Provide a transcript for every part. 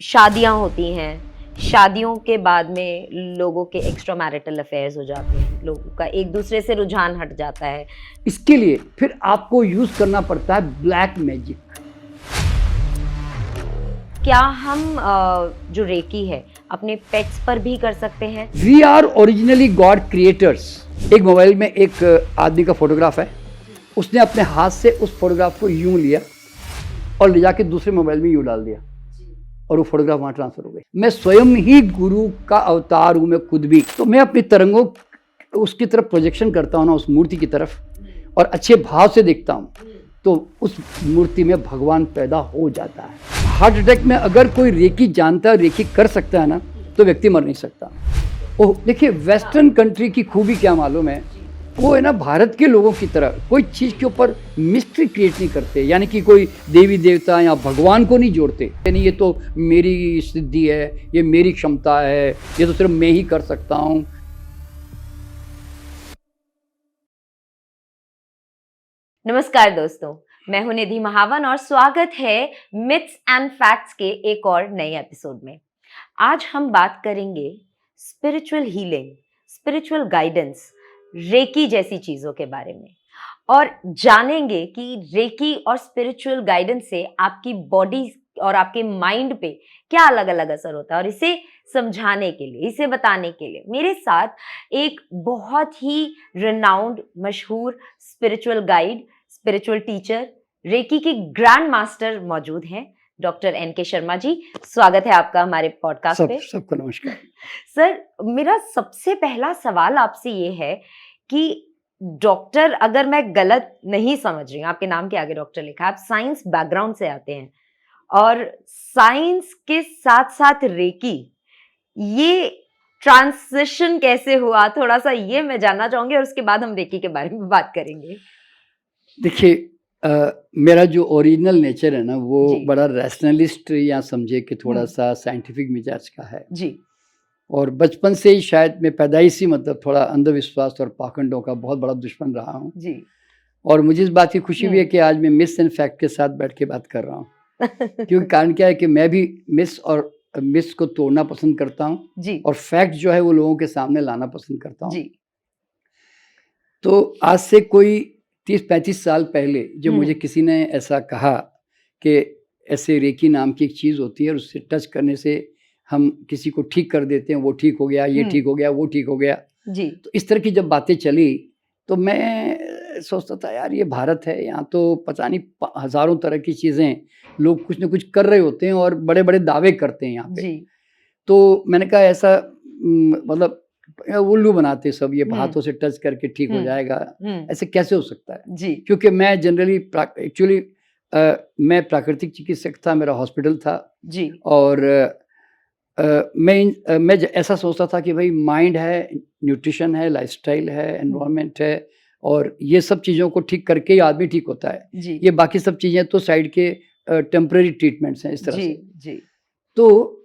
शादियां होती हैं, शादियों के बाद में लोगों के एक्स्ट्रा मैरिटल अफेयर्स हो जाते हैं, लोगों का एक दूसरे से रुझान हट जाता है। इसके लिए फिर आपको यूज करना पड़ता है ब्लैक मैजिक। क्या हम जो रेकी है अपने पेट्स पर भी कर सकते हैं? We are originally god creators. एक मोबाइल में एक आदमी का फोटोग्राफ है, उसने अपने हाथ से उस फोटोग्राफ को यूं लिया और ले जाके दूसरे मोबाइल में यूं डाल दिया और वो फोटोग्राफ वहां ट्रांसफर हो गई। मैं स्वयं ही गुरु का अवतार हूं, मैं खुद भी। तो मैं अपनी तरंगों उसकी तरफ प्रोजेक्शन करता हूं ना, उस मूर्ति की तरफ, और अच्छे भाव से देखता हूं तो उस मूर्ति में भगवान पैदा हो जाता है। हार्ट अटैक में अगर कोई रेकी जानता है, रेकी कर सकता है ना, तो व्यक्ति मर नहीं सकता। ओह देखिए, वेस्टर्न कंट्री की खूबी क्या मालूम है, वो है ना भारत के लोगों की तरह कोई चीज़ के ऊपर मिस्ट्री क्रिएट नहीं करते, यानी कि कोई देवी देवता या भगवान को नहीं जोड़ते। यानी ये तो मेरी सिद्धि है, ये मेरी क्षमता है, ये तो सिर्फ मैं ही कर सकता हूँ। नमस्कार दोस्तों, मैं हूं निधि महावन और स्वागत है मिथ्स एंड फैक्ट्स के एक और नए एपिसोड में। आज हम बात करेंगे spiritual healing, spiritual guidance, reiki जैसी चीजों के बारे में, और जानेंगे कि रेकी और स्पिरिचुअल गाइडेंस से आपकी बॉडी और आपके माइंड पे क्या अलग अलग असर होता है। और इसे समझाने के लिए, इसे बताने के लिए मेरे साथ एक बहुत ही रिनाउंड, मशहूर spiritual guide, spiritual teacher, reiki के ग्रैंड मास्टर मौजूद हैं, डॉक्टर एन.के. शर्मा जी। स्वागत है आपका हमारे पॉडकास्ट पे। सबको नमस्कार। सर, मेरा सबसे पहला सवाल आपसे ये है कि डॉक्टर, अगर मैं गलत नहीं समझ रही हूँ, आपके नाम के आगे डॉक्टर लिखा है, आप साइंस बैकग्राउंड से आते हैं और साइंस के साथ साथ रेकी, ये ट्रांजिशन कैसे हुआ, थोड़ा सा ये मैं जानना चाहूंगी और उसके बाद हम रेकी के बारे में बात करेंगे। देखिए, मेरा जो ओरिजिनल नेचर है ना, वो जी। बड़ा रैशनलिस्ट या समझे कि थोड़ा हम्म। सा साइंटिफिक मिजाज का है। जी। और बचपन से ही शायद मैं पैदाइशी मतलब थोड़ा अंधविश्वास और पाखंडों का बहुत बड़ा दुश्मन रहा हूँ। जी। और मुझे इस बात की खुशी भी है कि आज मैं मिस एंड फैक्ट के साथ बैठ के बात कर रहा हूँ। क्योंकि कारण क्या है कि मैं भी मिस को तोड़ना पसंद करता हूँ जी। और फैक्ट जो है वो लोगों के सामने लाना पसंद करता हूँ। जी। तो आज से कोई 30-35 साल पहले जब मुझे किसी ने ऐसा कहा कि ऐसे रेकी नाम की एक चीज़ होती है और उससे टच करने से हम किसी को ठीक कर देते हैं, वो ठीक हो गया, ये ठीक हो गया, वो ठीक हो गया। जी। तो इस तरह की जब बातें चली तो मैं सोचता था, यार ये भारत है, यहाँ तो पता नहीं हज़ारों तरह की चीज़ें लोग कुछ ना कुछ कर रहे होते हैं और बड़े बड़े दावे करते हैं यहाँ पे। जी। तो मैंने कहा ऐसा मतलब उल्लू बनाते सब, ये हाथों से टच करके ठीक हो जाएगा, ऐसे कैसे हो सकता है। जी। क्योंकि मैं जनरली एक्चुअली मैं प्राकृतिक चिकित्सक था, मेरा हॉस्पिटल था। जी। और मैं ऐसा सोचता था कि भाई माइंड है, न्यूट्रिशन है, लाइफस्टाइल है, एनवायरनमेंट है, और ये सब चीज़ों को ठीक करके ही आदमी ठीक होता है। जी। ये बाकी सब चीज़ें तो साइड के टेम्परेरी ट्रीटमेंट्स हैं, इस तरह जी। से। जी। तो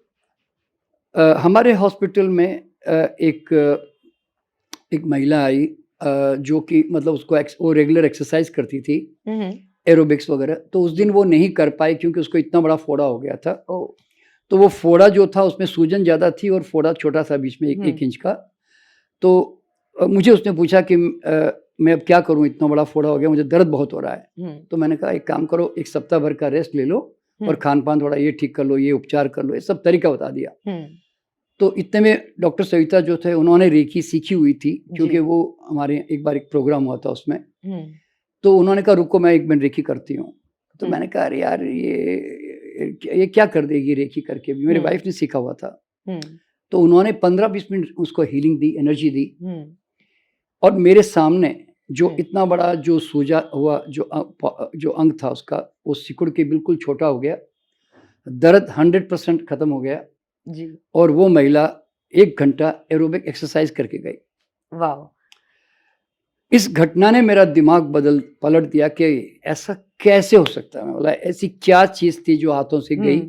हमारे हॉस्पिटल में एक महिला आई, जो कि मतलब वो रेगुलर एक्सरसाइज करती थी, एरोबिक्स वगैरह। तो उस दिन वो नहीं कर पाई क्योंकि उसको इतना बड़ा फोड़ा हो गया था। तो वो फोड़ा जो था उसमें सूजन ज़्यादा थी और फोड़ा छोटा सा बीच में 1 इंच का। तो मुझे उसने पूछा कि मैं अब क्या करूं, इतना बड़ा फोड़ा हो गया, मुझे दर्द बहुत हो रहा है। तो मैंने कहा एक काम करो, 1 सप्ताह भर का रेस्ट ले लो और खान पान थोड़ा ये ठीक कर लो, ये उपचार कर लो, ये सब तरीका बता दिया। तो इतने में डॉक्टर सविता जो थे, उन्होंने रेकी सीखी हुई थी क्योंकि वो हमारे एक बार एक प्रोग्राम हुआ था उसमें। तो उन्होंने कहा रुको मैं 1 मिनट रेकी करती हूँ। तो मैंने कहा अरे यार ये क्या कर देगी रेकी करके भी, मेरी वाइफ ने सीखा हुआ था। तो उन्होंने 15-20 मिनट उसको हीलिंग दी, एनर्जी दी, और मेरे सामने जो इतना बड़ा जो सूजा हुआ जो अंग था उसका, वो सिकुड़ के बिल्कुल छोटा हो गया, दर्द 100% खत्म हो गया जी। और वो महिला 1 घंटा एरोबिक एक्सरसाइज करके गई। वाह! इस घटना ने मेरा दिमाग पलट दिया कि ऐसा कैसे हो सकता है। मैं बोला ऐसी क्या चीज़ थी जो हाथों से गई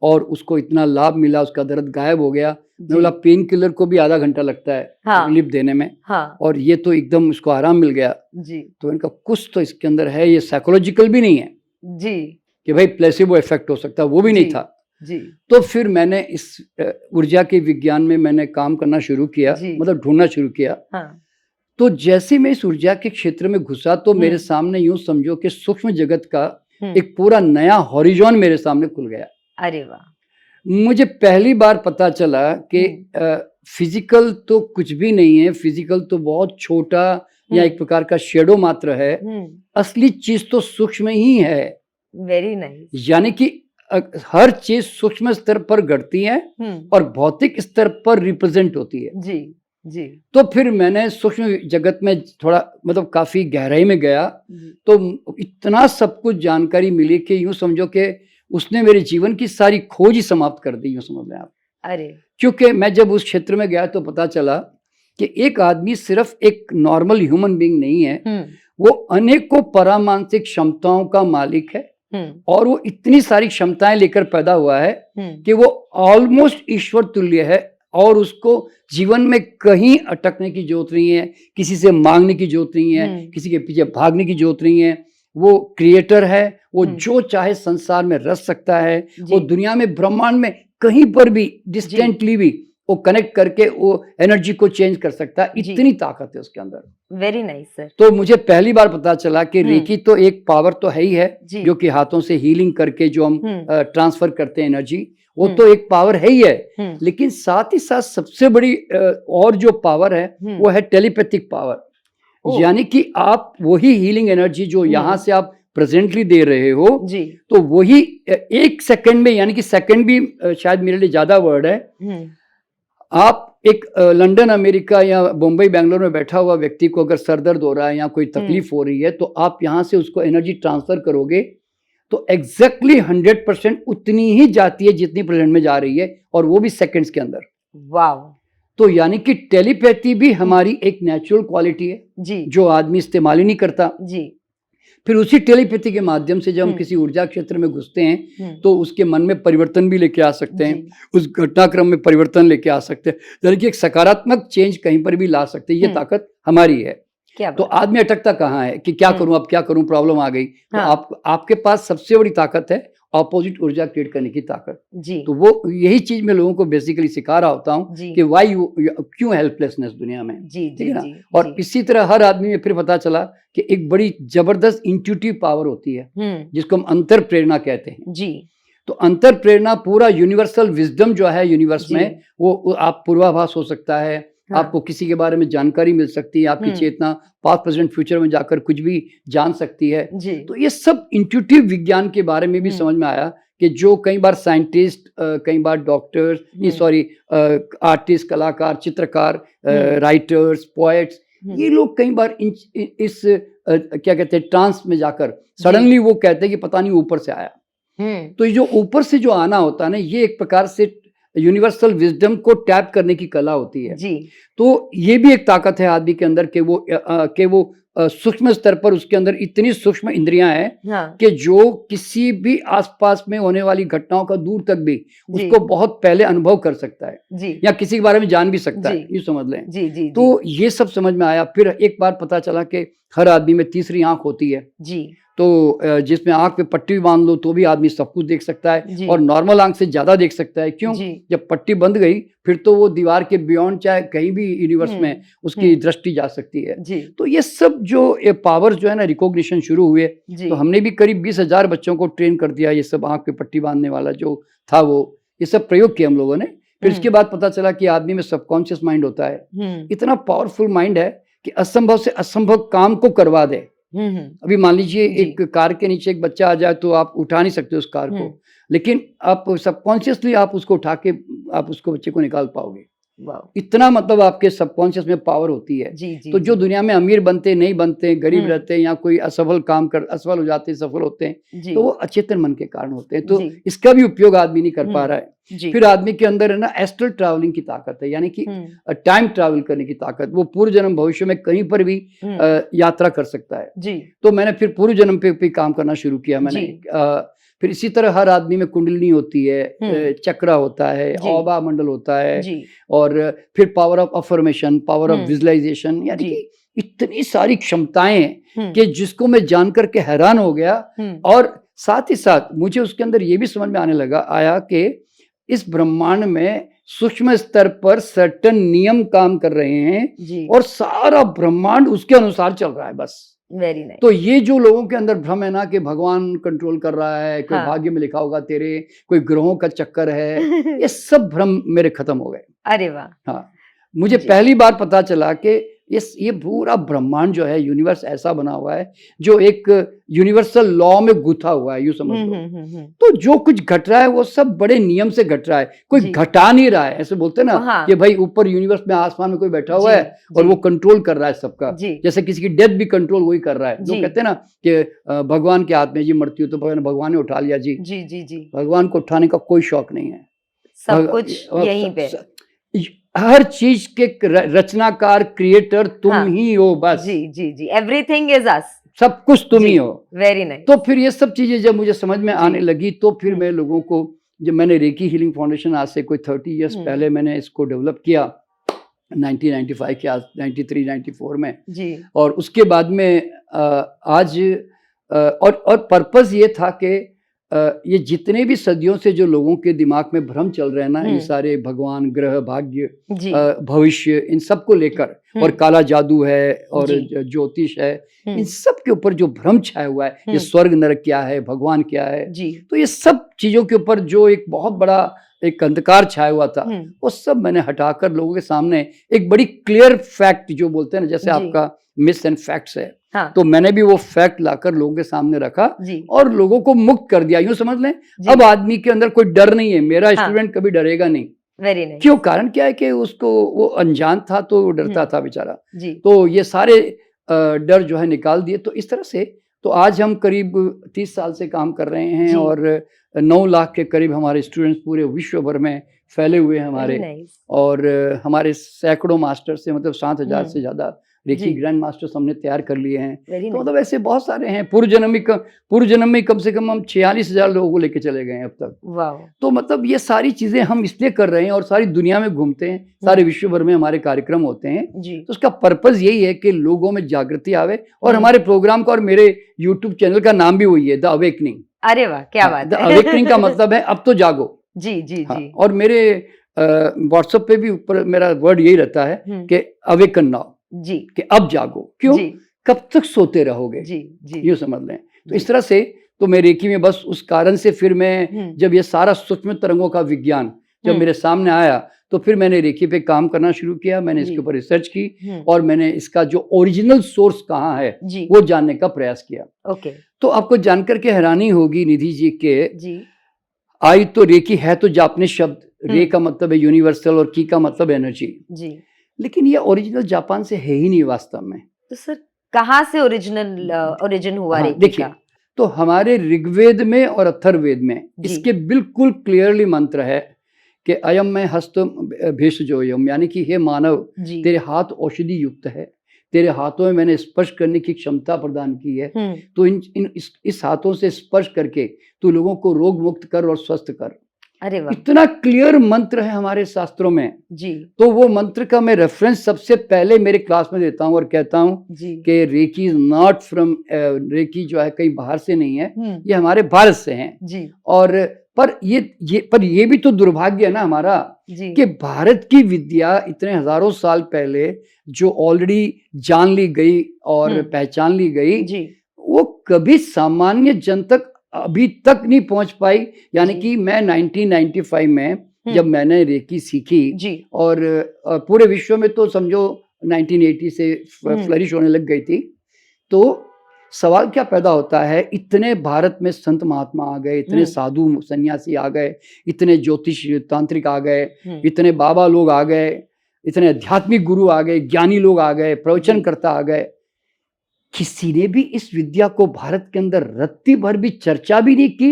और उसको इतना लाभ मिला, उसका दर्द गायब हो गया। मैं बोला पेन किलर को भी आधा घंटा लगता है रिलीफ देने में, और ये तो एकदम उसको आराम मिल गया जी। तो इनका कुछ तो इसके अंदर है, ये साइकोलॉजिकल भी नहीं है जी कि भाई प्लेसिबो इफेक्ट हो सकता है, वो भी नहीं था जी। तो फिर मैंने इस ऊर्जा के विज्ञान में मैंने काम करना शुरू किया, मतलब ढूंढना शुरू किया। हाँ। तो जैसे मैं इस ऊर्जा के क्षेत्र में घुसा तो मेरे सामने यूं समझो कि सूक्ष्म जगत का एक पूरा नया हॉरिजॉन मेरे सामने खुल गया। अरे वाह! मुझे पहली बार पता चला कि फिजिकल तो कुछ भी नहीं है, फिजिकल तो बहुत छोटा या एक प्रकार का शेडो मात्र है। असली चीज तो सूक्ष्म ही है। Very nice. यानी कि हर चीज सूक्ष्म स्तर पर घटती है और भौतिक स्तर पर रिप्रेजेंट होती है। जी जी। तो फिर मैंने सूक्ष्म जगत में थोड़ा मतलब काफी गहराई में गया, तो इतना सब कुछ जानकारी मिली कि यूं समझो कि उसने मेरे जीवन की सारी खोज ही समाप्त कर दी, यूं समझ लें आप। अरे! क्योंकि मैं जब उस क्षेत्र में गया तो पता चला कि एक आदमी सिर्फ एक नॉर्मल ह्यूमन बीइंग नहीं है, वो अनेकों परामानसिक क्षमताओं का मालिक है और वो इतनी सारी क्षमताएं लेकर पैदा हुआ है कि वो ऑलमोस्ट ईश्वर तुल्य है और उसको जीवन में कहीं अटकने की जरूरत नहीं है, किसी से मांगने की जरूरत नहीं है, किसी के पीछे भागने की जरूरत नहीं है। वो क्रिएटर है, वो जो चाहे संसार में रच सकता है, वो दुनिया में ब्रह्मांड में कहीं पर भी डिस्टेंटली भी वो कनेक्ट करके वो एनर्जी को चेंज कर सकता है, इतनी ताकत है उसके अंदर। Very nice sir. तो मुझे पहली बार पता चला कि रेकी तो एक पावर तो है ही है, जो कि हाथों से हीलिंग करके जो हम ट्रांसफर करते हैं एनर्जी, वो तो एक पावर है ही है, लेकिन साथ ही साथ सबसे बड़ी और जो पावर है वो है टेलीपैथिक पावर। यानी कि आप वही हीलिंग एनर्जी जो यहाँ से आप प्रेजेंटली दे रहे हो, तो वही एक सेकंड में, यानी कि सेकंड भी शायद मेरे लिए ज्यादा वर्ड है, आप एक लंदन अमेरिका या मुंबई बेंगलोर में बैठा हुआ व्यक्ति को अगर सर दर्द हो रहा है या कोई तकलीफ हो रही है, तो आप यहाँ से उसको एनर्जी ट्रांसफर करोगे तो एग्जैक्टली 100% उतनी ही जाती है जितनी प्रेजेंट में जा रही है, और वो भी सेकंड्स के अंदर। वाह! तो यानी कि टेलीपैथी भी हमारी एक नेचुरल क्वालिटी है जी, जो आदमी इस्तेमाल ही नहीं करता जी। फिर उसी टेलीपैथी के माध्यम से जब हम किसी ऊर्जा क्षेत्र में घुसते हैं तो उसके मन में परिवर्तन भी लेके आ सकते हैं, उस घटनाक्रम में परिवर्तन लेके आ सकते हैं, यानी कि एक सकारात्मक चेंज कहीं पर भी ला सकते हैं। ये ताकत हमारी है। तो आदमी अटकता कहाँ है कि क्या करूं, अब क्या करूं, प्रॉब्लम आ गई। हाँ। तो आपके पास सबसे बड़ी ताकत है ऑपोजिट ऊर्जा क्रिएट करने की ताकत जी। तो वो यही चीज मैं लोगों को बेसिकली सिखा रहा होता हूँ कि वाई क्यों हेल्पलेसनेस दुनिया में, ठीक है ना। और इसी तरह हर आदमी में फिर पता चला कि एक बड़ी जबरदस्त इंट्यूटिव पावर होती है जिसको हम अंतर प्रेरणा कहते हैं जी। तो अंतर प्रेरणा पूरा यूनिवर्सल विजडम जो है यूनिवर्स में, वो आप पूर्वाभास हो सकता है। हाँ। आपको किसी के बारे में जानकारी मिल सकती है, आपकी चेतना पास्ट प्रेजेंट फ्यूचर में जाकर कुछ भी जान सकती है जी। तो ये सब इंट्यूटिव विज्ञान के बारे में भी समझ में आया कि जो कई बार साइंटिस्ट, कई बार डॉक्टर्स, आर्टिस्ट, कलाकार, चित्रकार, राइटर्स, पोएट्स, ये लोग कई बार इस क्या कहते हैं ट्रांस में जाकर सडनली वो कहते हैं कि पता नहीं ऊपर से आया। तो ये जो ऊपर से जो आना होता है ना, ये एक प्रकार से यूनिवर्सल विजडम को टैप करने की कला होती है जी। तो ये भी एक ताकत है आदमी के अंदर कि वो सूक्ष्म स्तर पर उसके अंदर इतनी सूक्ष्म इंद्रियां हैं हाँ। कि जो किसी भी आसपास में होने वाली घटनाओं का दूर तक भी उसको बहुत पहले अनुभव कर सकता है जी। या किसी के बारे में जान भी सकता है, ये समझ लें जी, जी, तो ये सब समझ में आया। फिर एक बार पता चला कि हर आदमी में तीसरी आंख होती है जी। तो जिसमें आंख पे पट्टी बांध लो तो भी आदमी सब कुछ देख सकता है और नॉर्मल आंख से ज्यादा देख सकता है। क्यों? जब पट्टी बंध गई फिर तो वो दीवार के बियॉन्ड चाहे कहीं भी यूनिवर्स में उसकी दृष्टि जा सकती है जी। तो ये सब जो पावर जो है ना रिकॉग्निशन शुरू हुए, तो हमने भी करीब 20,000 बच्चों को ट्रेन कर दिया। ये सब आंख पे पट्टी बांधने वाला जो था वो ये सब प्रयोग किया हम लोगों ने। फिर इसके बाद पता चला कि आदमी में सबकॉन्शियस माइंड होता है, इतना पावरफुल माइंड है कि असंभव से असंभव काम को करवा दे। अभी मान लीजिए एक कार के नीचे एक बच्चा आ जाए तो आप उठा नहीं सकते उस कार को, लेकिन आप सबकॉन्शियसली आप उसको उठा के आप उसको बच्चे को निकाल पाओगे। इतना मतलब आपके सबकॉन्शियस में पावर होती है जी, जी, तो जो दुनिया में अमीर बनते नहीं बनते, गरीब रहते हैं या कोई असफल काम कर असफल हो जाते हैं, सफल होते हैं, तो वो अचेतन मन के कारण होते हैं। तो इसका भी उपयोग आदमी नहीं कर पा रहा है। फिर आदमी के अंदर है ना एस्ट्रल ट्रैवलिंग की ताकत है, यानी कि टाइम ट्रैवल करने की ताकत। वो पूर्व जन्म भविष्य में कहीं पर भी यात्रा कर सकता है जी। तो मैंने फिर पूर्व जन्म पे भी काम करना शुरू किया मैंने। फिर इसी तरह हर आदमी में कुंडलिनी होती है, चक्रा होता है, औबा मंडल होता है, और फिर power of affirmation, power of visualisation, यानी कि इतनी सारी क्षमताएं कि जिसको मैं जान करके हैरान हो गया। और साथ ही साथ मुझे उसके अंदर ये भी समझ में आया कि इस ब्रह्मांड में सूक्ष्म स्तर पर सर्टेन नियम काम कर रहे हैं और सारा ब्रह्मांड उसके अनुसार चल रहा है बस। Very nice. तो ये जो लोगों के अंदर भ्रम है ना कि भगवान कंट्रोल कर रहा है, कोई भाग्य में लिखा होगा तेरे, कोई ग्रहों का चक्कर है, ये सब भ्रम मेरे खत्म हो गए। अरे वाह। हाँ, मुझे पहली बार पता चला कि ये पूरा ब्रह्मांड जो है, यूनिवर्स ऐसा बना हुआ है जो एक यूनिवर्सल लॉ में गुथा हुआ है, यूं समझ लो। तो जो कुछ घट रहा है वो सब बड़े नियम से घट रहा है, कोई घटा नहीं रहा है। ऐसे बोलते हैं ना कि भाई ऊपर यूनिवर्स में आसमान में कोई बैठा हुआ है और वो कंट्रोल कर रहा है सबका, जैसे किसी की डेथ भी कंट्रोल वही कर रहा है। जो कहते हैं ना कि भगवान के हाथ में जी मृत्यु, तो भगवान ने उठा लिया जी। भगवान को उठाने का कोई शौक नहीं है, सब कुछ यहीं पे। हर चीज के रचनाकार, क्रिएटर तुम ही हो बस। जी एवरीथिंग इज अस, सब कुछ तुम ही हो। Very nice. तो फिर ये सब चीजें जब मुझे समझ में आने लगी तो फिर मैं लोगों को, जब मैंने रेकी हीलिंग फाउंडेशन आज से कोई 30 इयर्स पहले मैंने इसको डेवलप किया 1995 के 93-94 में जी। और उसके बाद में आज और पर्पस ये था कि ये जितने भी सदियों से जो लोगों के दिमाग में भ्रम चल रहे हैं ना, ये सारे भगवान, ग्रह, भाग्य, भविष्य, इन सब को लेकर, और काला जादू है और ज्योतिष है, इन सब के ऊपर जो भ्रम छाया हुआ है, ये स्वर्ग नरक क्या है, भगवान क्या है, तो ये सब चीजों के ऊपर जो एक बहुत बड़ा एक अंधकार छाया हुआ था, वो सब मैंने हटाकर लोगों के सामने एक बड़ी क्लियर फैक्ट, जो बोलते हैं ना जैसे आपका मिस एंड फैक्ट्स है, तो मैंने भी वो फैक्ट लाकर लोगों के सामने रखा और लोगों को मुक्त कर दिया। यूं समझ लें अब आदमी के अंदर कोई डर नहीं है। मेरा स्टूडेंट कभी डरेगा नहीं। Very nice. क्यों? कारण क्या है कि उसको वो अनजान था तो डरता था बेचारा। तो ये सारे डर जो है निकाल दिए। तो इस तरह से तो आज हम करीब 30 साल से काम कर रहे हैं और 9 लाख के करीब हमारे स्टूडेंट्स पूरे विश्व भर में फैले हुए हैं हमारे। और हमारे सैकड़ों मास्टर से, मतलब 7,000 से ज्यादा रेकी ग्रैंड मास्टर्स हमने तैयार कर लिए हैं। तो मतलब ऐसे बहुत सारे हैं। पूर्व जन्म में कम से कम हम 46,000 लोगों को लेके चले गए हैं अब तक। वाह। तो मतलब ये सारी चीजें हम इसलिए कर रहे हैं और सारी दुनिया में घूमते हैं, सारे विश्व भर में हमारे कार्यक्रम होते हैं। तो उसका पर्पस यही है कि लोगों में जागृति आवे। और हमारे प्रोग्राम का और मेरे यूट्यूब चैनल का नाम भी वही है, द अवेकनिंग। अरे वाह, क्या बात है। द अवेकनिंग का मतलब है अब तो जागो। जी। और मेरे व्हाट्सएप पे भी ऊपर मेरा वर्ड यही रहता है कि अवेकन नाउ जी, कि अब जागो। क्यों? कब तक सोते रहोगे? जी यूं समझ लें। तो इस तरह से तो मैं रेकी में बस उस कारण से फिर मैं जब ये सारा सूक्ष्म तरंगों का विज्ञान जब मेरे सामने आया तो फिर मैंने रेकी पे काम करना शुरू किया। मैंने इसके ऊपर रिसर्च की और मैंने इसका जो ओरिजिनल सोर्स कहाँ है वो जानने का प्रयास किया। ओके। तो आपको जानकर के हैरानी होगी निधि जी के आई तो रेकी है तो जापानी शब्द, रे का मतलब है यूनिवर्सल और की का मतलब एनर्जी जी, लेकिन ये ओरिजिनल जापान से है ही नहीं वास्तव में। तो सर कहाँ से ओरिजिन हुआ रेकी का? देखिए, तो हमारे ऋग्वेद में और अथर्ववेद में इसके बिल्कुल क्लियरली मंत्र है कि अयम में हस्त भेषजोयम, यानी कि हे मानव तेरे हाथ औषधि युक्त है, तेरे हाथों में मैंने स्पर्श करने की क्षमता प्रदान की है। तो इस हाथों से स्पर्श करके तू लोगों को रोग मुक्त कर और स्वस्थ कर। अरे वाह, इतना क्लियर मंत्र है हमारे शास्त्रों में जी। तो वो मंत्र का मैं रेफरेंस सबसे पहले मेरे क्लास में देता हूँ और कहता हूँ कि reiki is not from, reiki जो है कहीं बाहर से नहीं है, ये हमारे भारत से हैं जी। और पर ये भी तो दुर्भाग्य है ना हमारा कि भारत की विद्या इतने हजारों साल पहले जो ऑलरेडी जान ली गई और पहचान ली गई जी, वो कभी सामान्य जन तक अभी तक नहीं पहुंच पाई। यानी कि मैं 1995 में जब मैंने रेकी सीखी जी, और पूरे विश्व में तो समझो 1980 से फ्लरिश होने लग गई थी। तो सवाल क्या पैदा होता है, इतने भारत में संत महात्मा आ गए, इतने साधु सन्यासी आ गए, इतने ज्योतिष तांत्रिक आ गए, इतने बाबा लोग आ गए, इतने आध्यात्मिक गुरु आ गए, ज्ञानी लोग आ गए, प्रवचनकर्ता आ गए। किसी ने भी इस विद्या को भारत के अंदर रत्ती भर भी चर्चा भी नहीं की,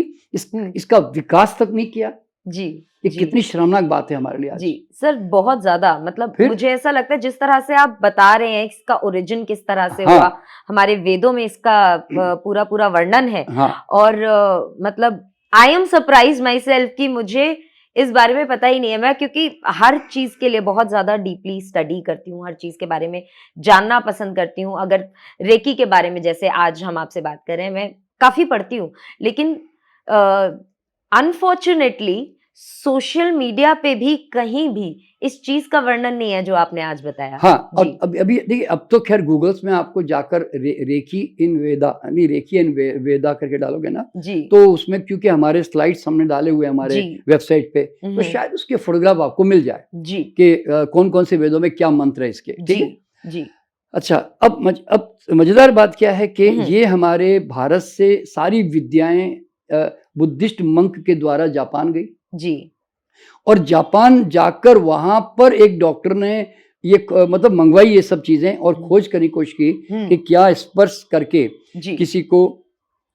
इसका विकास तक नहीं किया जी। ये कितनी शर्मनाक बात है हमारे लिए आज। जी सर, बहुत ज्यादा। मतलब मुझे ऐसा लगता है जिस तरह से आप बता रहे हैं इसका ओरिजिन किस तरह से हुआ, हमारे वेदों में इसका पूरा वर्णन है। और मतलब I am surprise my self कि मुझे इस बारे में पता ही नहीं है। मैं क्योंकि हर चीज के लिए बहुत ज्यादा डीपली स्टडी करती हूँ, हर चीज के बारे में जानना पसंद करती हूँ। अगर रेकी के बारे में जैसे आज हम आपसे बात कर रहे हैं, मैं काफी पढ़ती हूँ, लेकिन अनफॉर्चुनेटली सोशल मीडिया पे भी कहीं भी इस चीज का वर्णन नहीं है जो आपने आज बताया। हाँ, और जी अभी देखिए, अब तो खैर गूगल्स में आपको जाकर रेकी इन वेदा, नहीं रेकी इन वेदा करके डालोगे ना, जी तो उसमें क्योंकि हमारे स्लाइड्स हमने डाले हुए हैं हमारे जी वेबसाइट पे, तो शायद उसके फोटोग्राफ आपको मिल जाए जी कि कौन कौन से वेदों में क्या मंत्र है इसके, ठीक जी है। जी अच्छा, अब मजेदार बात क्या है कि हम्म। ये हमारे भारत से सारी विद्याएं बुद्धिस्ट मंक के द्वारा जापान गई, जी और जापान जाकर वहां पर एक डॉक्टर ने ये मतलब मंगवाई ये सब चीजें और खोज करने की कोशिश की कि क्या स्पर्श करके जी किसी को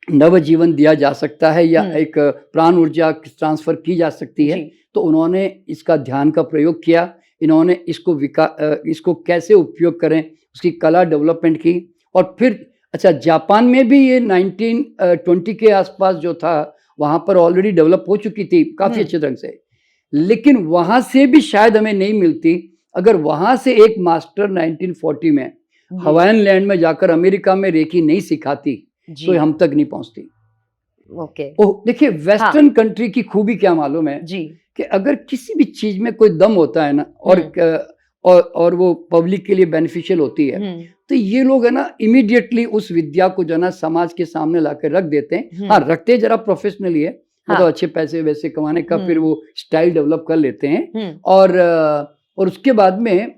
नव जीवन दिया जा सकता है या हम्म। एक प्राण ऊर्जा ट्रांसफर की जा सकती है। जी तो उन्होंने इसका ध्यान का प्रयोग किया, इन्होंने इसको कैसे उपयोग करें उसकी कला डेवलपमेंट की, और फिर अच्छा जापान में भी ये 1920 के आसपास जो था वहां पर ऑलरेडी डेवलप हो चुकी थी काफी अच्छे ढंग से, लेकिन वहां से भी शायद हमें नहीं मिलती अगर वहां से एक मास्टर 1940 में हवाईन लैंड में जाकर अमेरिका में रेकी नहीं सिखाती तो जी हम तक नहीं पहुंचती। ओके ओह देखिए, वेस्टर्न कंट्री की खूबी क्या मालूम है जी कि अगर किसी भी चीज में कोई दम होता है ना, और वो पब्लिक के लिए बेनिफिशियल होती है, तो ये लोग है ना इमीडिएटली उस विद्या को जो है ना समाज के सामने लाकर रख देते हैं। हाँ, रखते जरा प्रोफेशनली है, मतलब अच्छे पैसे वैसे कमाने का, फिर वो स्टाइल डेवलप कर लेते हैं, और उसके बाद में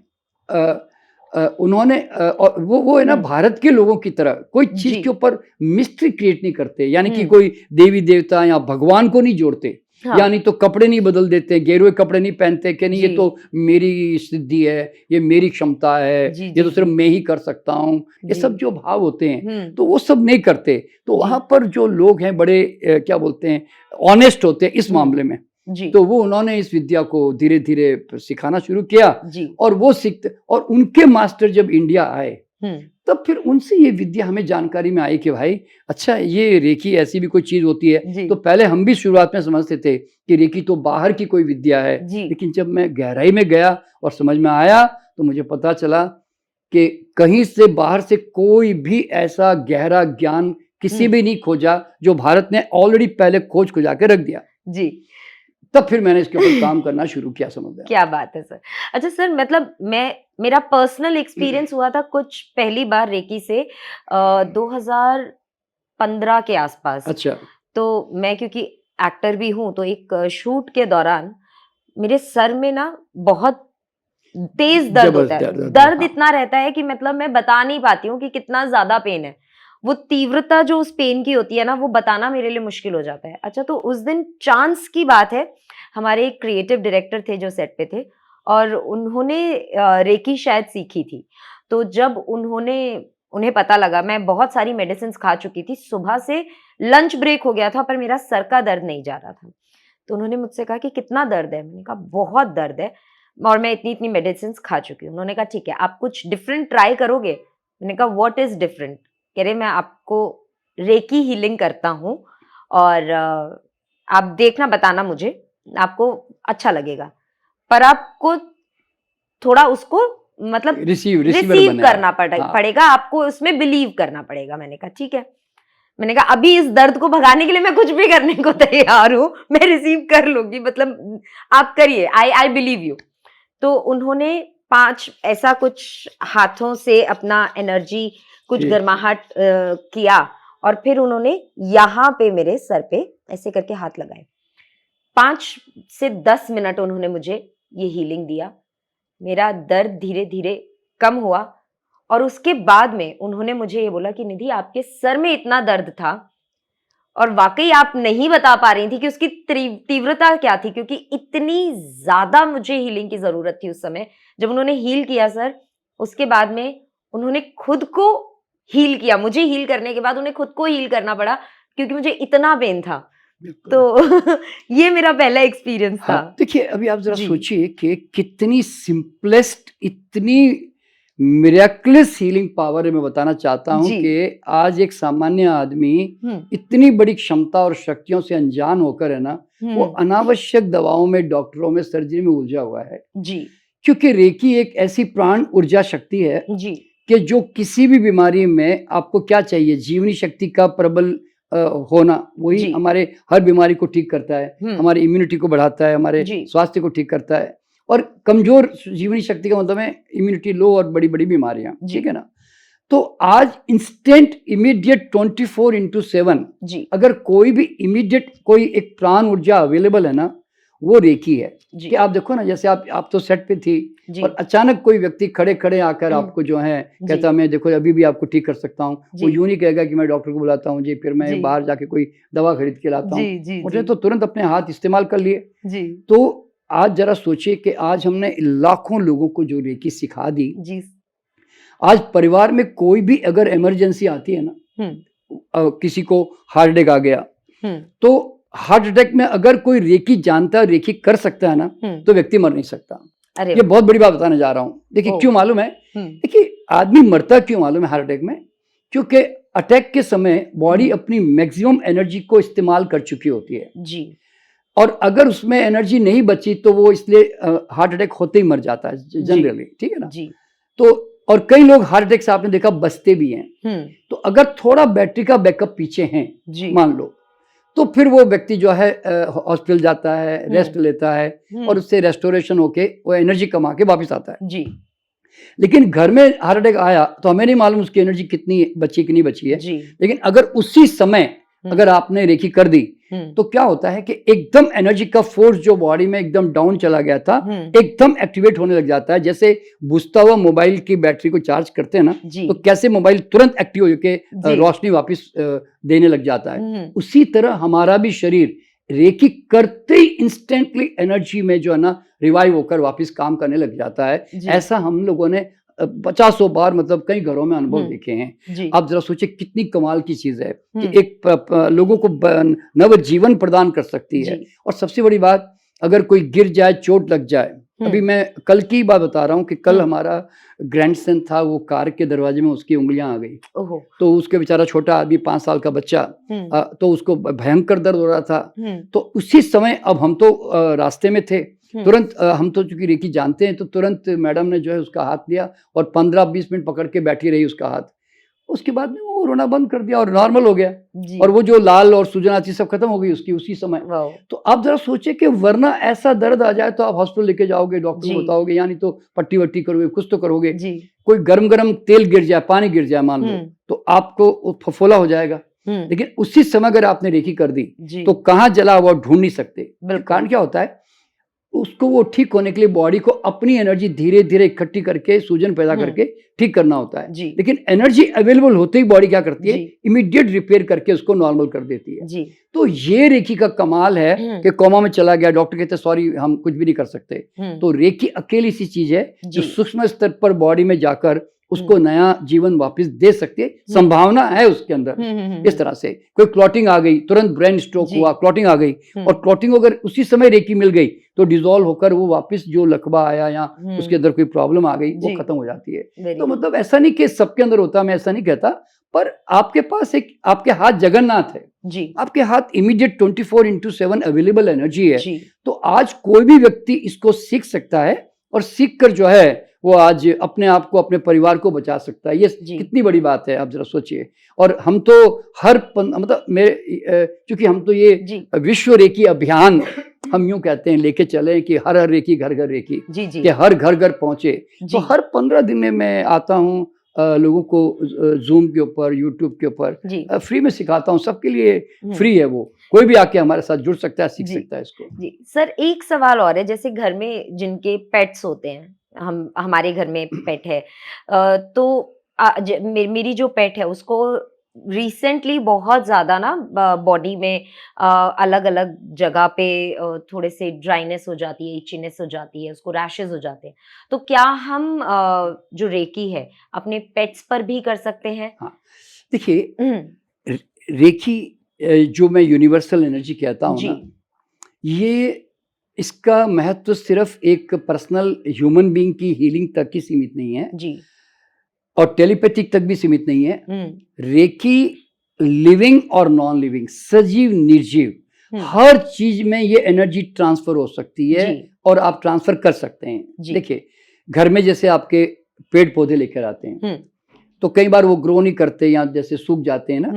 उन्होंने और वो है ना भारत के लोगों की तरह कोई चीज के ऊपर मिस्ट्री क्रिएट नहीं करते, यानी कि कोई देवी देवता या भगवान को नहीं जोड़ते, यानी तो कपड़े नहीं बदल देते, गेरुए कपड़े नहीं पहनते कि नहीं ये तो मेरी सिद्धि है, ये मेरी क्षमता है, ये तो सिर्फ मैं ही कर सकता हूँ, ये सब जो भाव होते हैं तो वो सब नहीं करते। तो वहां पर जो लोग हैं बड़े क्या बोलते हैं, ऑनेस्ट होते हैं इस मामले में, तो वो उन्होंने इस विद्या को धीरे धीरे सिखाना शुरू किया, और वो सीखते, और उनके मास्टर जब इंडिया आए तब फिर उनसे ये विद्या हमें जानकारी में आई कि भाई अच्छा ये रेकी ऐसी भी कोई चीज होती है। तो पहले हम भी शुरुआत में समझते थे कि रेकी तो बाहर की कोई विद्या है, लेकिन जब मैं गहराई में गया और समझ में आया तो मुझे पता चला कि कहीं से बाहर से कोई भी ऐसा गहरा ज्ञान किसी भी नहीं खोजा जो भारत ने ऑलरेडी पहले खोज खुजा के रख दिया। जी, तब फिर मैंने इसके ऊपर काम करना शुरू किया, समझ गया। क्या बात है सर। अच्छा सर, मतलब मेरा पर्सनल एक्सपीरियंस हुआ था कुछ पहली बार रेकी से 2015 के आसपास। अच्छा, तो मैं क्योंकि एक्टर भी हूँ, तो एक शूट के दौरान मेरे सर में ना बहुत तेज दर्द होता है। दर्द इतना रहता है कि मतलब मैं बता नहीं पाती हूँ कि कितना ज्यादा पेन है। वो तीव्रता जो उस पेन की होती है ना, वो बताना मेरे लिए मुश्किल हो जाता है। अच्छा, तो उस दिन चांस की बात है, हमारे एक क्रिएटिव डायरेक्टर थे जो सेट पे थे, और उन्होंने रेकी शायद सीखी थी। तो जब उन्हें पता लगा, मैं बहुत सारी मेडिसिन खा चुकी थी, सुबह से लंच ब्रेक हो गया था पर मेरा सर का दर्द नहीं जा रहा था। तो उन्होंने मुझसे कहा कि कितना दर्द है? मैंने कहा बहुत दर्द है और मैं इतनी मेडिसिन खा चुकी हूँ। उन्होंने कहा ठीक है, आप कुछ डिफरेंट ट्राई करोगे? मैंने कहा व्हाट इज डिफरेंट? कह रहे मैं आपको रेकी हीलिंग करता हूँ और आप देखना, बताना मुझे, आपको अच्छा लगेगा, पर आपको थोड़ा उसको मतलब रिसीव करना पड़ेगा, आपको उसमें बिलीव करना पड़ेगा। मैंने कहा ठीक है। मैंने कहा अभी इस दर्द को भगाने के लिए मैं कुछ भी करने को तैयार हूँ, मैं रिसीव कर लूंगी, मतलब आप करिए, आई बिलीव यू। तो उन्होंने 5 ऐसा कुछ हाथों से अपना एनर्जी कुछ गर्माहट किया, और फिर उन्होंने यहाँ पे मेरे सर पे ऐसे करके हाथ लगाए। 5 से 10 मिनट उन्होंने मुझे ये हीलिंग दिया। मेरा दर्द धीरे धीरे कम हुआ, और उसके बाद में उन्होंने मुझे ये बोला कि निधि, आपके सर में इतना दर्द था और वाकई आप नहीं बता पा रही थी कि उसकी तीव्रता क्या थी, क्योंकि इतनी ज्यादा मुझे हीलिंग की जरूरत थी उस समय। जब उन्होंने हील किया सर, उसके बाद में उन्होंने खुद को हील किया। मुझे हील करने के बाद उन्हें खुद को हील करना पड़ा, क्योंकि मुझे इतना पेन था। तो ये मेरा पहला एक्सपीरियंस था। देखिए, अभी आप जरा सोचिए कि कितनी सिंपलेस्ट, इतनी मिरेकलस हीलिंग पावर मैं बताना चाहता हूं कि आज एक सामान्य आदमी इतनी बड़ी क्षमता और शक्तियों से अनजान होकर है ना, वो अनावश्यक दवाओं में, डॉक्टरों में, सर्जरी में उलझा हुआ है जी। क्योंकि रेकी एक ऐसी प्राण ऊर्जा शक्ति है जी, कि जो किसी भी बीमारी में आपको क्या चाहिए, जीवनी शक्ति का प्रबल होना वही जी। हमारे हर बीमारी को ठीक करता है, हमारी इम्यूनिटी को बढ़ाता है, हमारे जी। स्वास्थ्य को ठीक करता है। और कमजोर जीवनी शक्ति का मतलब है इम्यूनिटी लो और बड़ी बड़ी बीमारियां, जी। ठीक है ना। तो आज इंस्टेंट इमीडिएट 24/7 जी। अगर कोई भी इमीडिएट कोई एक प्राण ऊर्जा अवेलेबल है ना, वो रेकी है। जी। कि आप देखो ना, जैसे आप तो सेट पे थी जी। और अचानक कोई व्यक्ति खड़े खड़े आकर आपको जो है कहता मैं देखो अभी भी आपको ठीक कर सकता हूँ, वो यूं नहीं कहेगा कि मैं डॉक्टर को बुलाता हूँ जी, फिर मैं जी। बाहर जाके कोई दवा खरीद के लाता हूँ। जी, जी, मुझे जी। तो तुरंत अपने हाथ इस्तेमाल कर लिए। जी। तो आज जरा सोचिए कि आज हमने लाखों लोगों को जो रेकी सिखा दी, जी। आज परिवार में कोई भी अगर इमरजेंसी आती है ना, किसी को हार्ट अटैक आ गया, तो हार्ट अटैक में अगर कोई रेकी जानता है, रेकी कर सकता है ना, तो व्यक्ति मर नहीं सकता। ये बहुत बड़ी बात बताने जा रहा हूँ। देखिए क्यों मालूम है, देखिए आदमी मरता क्यों मालूम है हार्ट अटैक में, क्योंकि अटैक के समय बॉडी अपनी मैक्सिमम एनर्जी को इस्तेमाल कर चुकी होती है जी। और अगर उसमें एनर्जी नहीं बची तो वो इसलिए हार्ट अटैक होते ही मर जाता है जनरली, ठीक है ना जी। तो और कई लोग हार्ट अटैक से आपने देखा बचते भी हैं। तो अगर थोड़ा बैटरी का बैकअप पीछे है मान लो, तो फिर वो व्यक्ति जो है हॉस्पिटल जाता है, रेस्ट लेता है और उससे रेस्टोरेशन होके वो एनर्जी कमा के वापस आता है जी। लेकिन घर में हार्ट अटैक आया तो हमें नहीं मालूम उसकी एनर्जी कितनी बची कि नहीं बची है जी। लेकिन अगर उसी समय अगर आपने रेकी कर दी तो क्या होता है कि एकदम एनर्जी का फोर्स जो बॉडी में एकदम डाउन चला गया था एकदम एक्टिवेट होने लग जाता है। जैसे बुझता हुआ मोबाइल की बैटरी को चार्ज करते हैं ना, तो कैसे मोबाइल तुरंत एक्टिव होकर रोशनी वापस देने लग जाता है, उसी तरह हमारा भी शरीर रेकी करते ही इंस्टेंटली एनर्जी में जो है ना रिवाइव होकर वापस काम करने लग जाता है। ऐसा हम लोगों ने 50 बार मतलब कई घरों में अनुभव देखे हैं। आप जरा सोचिए कितनी कमाल की चीज है कि एक लोगों को नव जीवन प्रदान कर सकती है। और सबसे बड़ी बात, अगर कोई गिर जाए, चोट लग जाए, अभी मैं कल की बात बता रहा हूँ कि कल हमारा ग्रैंडसन था, वो कार के दरवाजे में उसकी उंगलियां आ गई, तो उसके बेचारा छोटा आदमी 5 साल का बच्चा, तो उसको भयंकर दर्द हो रहा था। तो उसी समय अब हम तो रास्ते में थे, तुरंत हम तो चूंकि रेकी जानते हैं, तो तुरंत मैडम ने जो है उसका हाथ लिया और 15-20 मिनट पकड़ के बैठी रही उसका हाथ। उसके बाद में वो रोना बंद कर दिया और नॉर्मल हो गया और वो जो लाल और सूजन आती सब खत्म हो गई उसकी उसी समय। तो आप जरा सोचिए कि वरना ऐसा दर्द आ जाए तो आप हॉस्पिटल लेके जाओगे, डॉक्टर को बताओगे, यानी तो पट्टी वट्टी करोगे, कुछ तो करोगे। कोई गरम तेल गिर जाए, पानी गिर जाए मान लो, तो आपको फफोला हो जाएगा। लेकिन उसी समय अगर आपने रेकी कर दी तो कहाँ जला वो ढूंढ नहीं सकते। कारण क्या होता है, उसको वो ठीक होने के लिए बॉडी को अपनी एनर्जी धीरे धीरे इकट्ठी करके सूजन पैदा करके ठीक करना होता है। लेकिन एनर्जी अवेलेबल होते ही बॉडी क्या करती है, इमीडिएट रिपेयर करके उसको नॉर्मल कर देती है। तो ये रेकी का कमाल है कि कोमा में चला गया, डॉक्टर कहते सॉरी हम कुछ भी नहीं कर सकते। तो रेकी अकेली सी चीज है जो सूक्ष्म स्तर पर बॉडी में जाकर उसको नया जीवन वापस दे सकती है, संभावना है उसके अंदर। इस तरह से कोई क्लॉटिंग आ गई, तुरंत ब्रेन स्ट्रोक हुआ, क्लॉटिंग आ गई, और क्लॉटिंग अगर उसी समय रेकी मिल गई तो डिसॉल्व होकर वो वापस जो लकवा आया या उसके अंदर कोई प्रॉब्लम आ गई वो खत्म हो जाती है। तो मतलब ऐसा नहीं कि सबके अंदर होता, मैं ऐसा नहीं कहता, पर आपके पास एक आपके हाथ जगन्नाथ है जी, आपके हाथ इमीडिएट 24/7 अवेलेबल एनर्जी है। तो आज कोई भी व्यक्ति इसको सीख सकता है और सीख कर जो है वो आज अपने आप को, अपने परिवार को बचा सकता है। ये कितनी बड़ी बात है, आप जरा सोचिए। और हम तो हर मतलब मेरे क्योंकि हम तो ये विश्व रेकी अभियान हम यूं कहते हैं लेके चले कि हर रेकी घर घर रेकी, कि हर घर घर पहुंचे। तो हर 15 दिन में मैं आता हूँ लोगों को जूम के ऊपर, यूट्यूब के ऊपर फ्री में सिखाता हूँ। सबके लिए फ्री है, वो कोई भी आके हमारे साथ जुड़ सकता है, सीख सकता है इसको। जी सर, एक सवाल और है, जैसे घर में जिनके पेट्स होते हैं, हमारे घर में पेट है, तो मेरी जो पेट है उसको रिसेंटली बहुत ज्यादा ना बॉडी में अलग अलग जगह पे थोड़े से ड्राइनेस हो जाती है, इचीनेस हो जाती है, उसको रैशेस हो जाते हैं। तो क्या हम जो रेकी है अपने पेट्स पर भी कर सकते हैं? हाँ, देखिए रेकी जो मैं यूनिवर्सल एनर्जी कहता हूँ ना, ये इसका महत्व सिर्फ एक पर्सनल ह्यूमन बीइंग की हीलिंग तक ही सीमित नहीं है जी, और टेलीपैथिक तक भी सीमित नहीं है। रेकी लिविंग और नॉन लिविंग, सजीव निर्जीव हर चीज में ये एनर्जी ट्रांसफर हो सकती है और आप ट्रांसफर कर सकते हैं। देखिए घर में जैसे आपके पेड़ पौधे लेकर आते हैं तो कई बार वो ग्रो नहीं करते या जैसे सूख जाते हैं ना,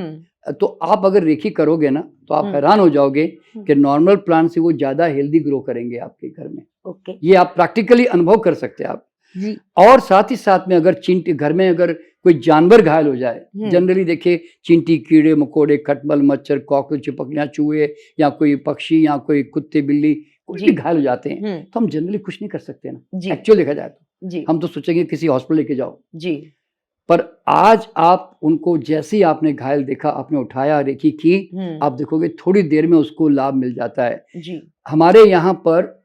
तो आप अगर रेखी करोगे ना तो आप हैरान हो जाओगे कि नॉर्मल प्लांट से वो ज्यादा हेल्दी ग्रो करेंगे आपके घर में। ओके, ये आप प्रैक्टिकली अनुभव कर सकते हैं आप जी। और साथ ही साथ में अगर चींटी घर में अगर कोई जानवर घायल हो जाए, जनरली देखिए चींटी, कीड़े मकोड़े, खटमल, मच्छर, कॉकरोच, चिपकलियां, चूहे या कोई पक्षी या कोई कुत्ते बिल्ली कुछ भी घायल हो जाते हैं तो हम जनरली कुछ नहीं कर सकते ना, एक्चुअल देखा जाए तो जी। हम तो सोचेंगे किसी हॉस्पिटल लेके जाओ जी। पर आज आप उनको जैसे ही आपने घायल देखा, आपने उठाया, रेखी की, आप देखोगे थोड़ी देर में उसको लाभ मिल जाता है जी। हमारे यहाँ पर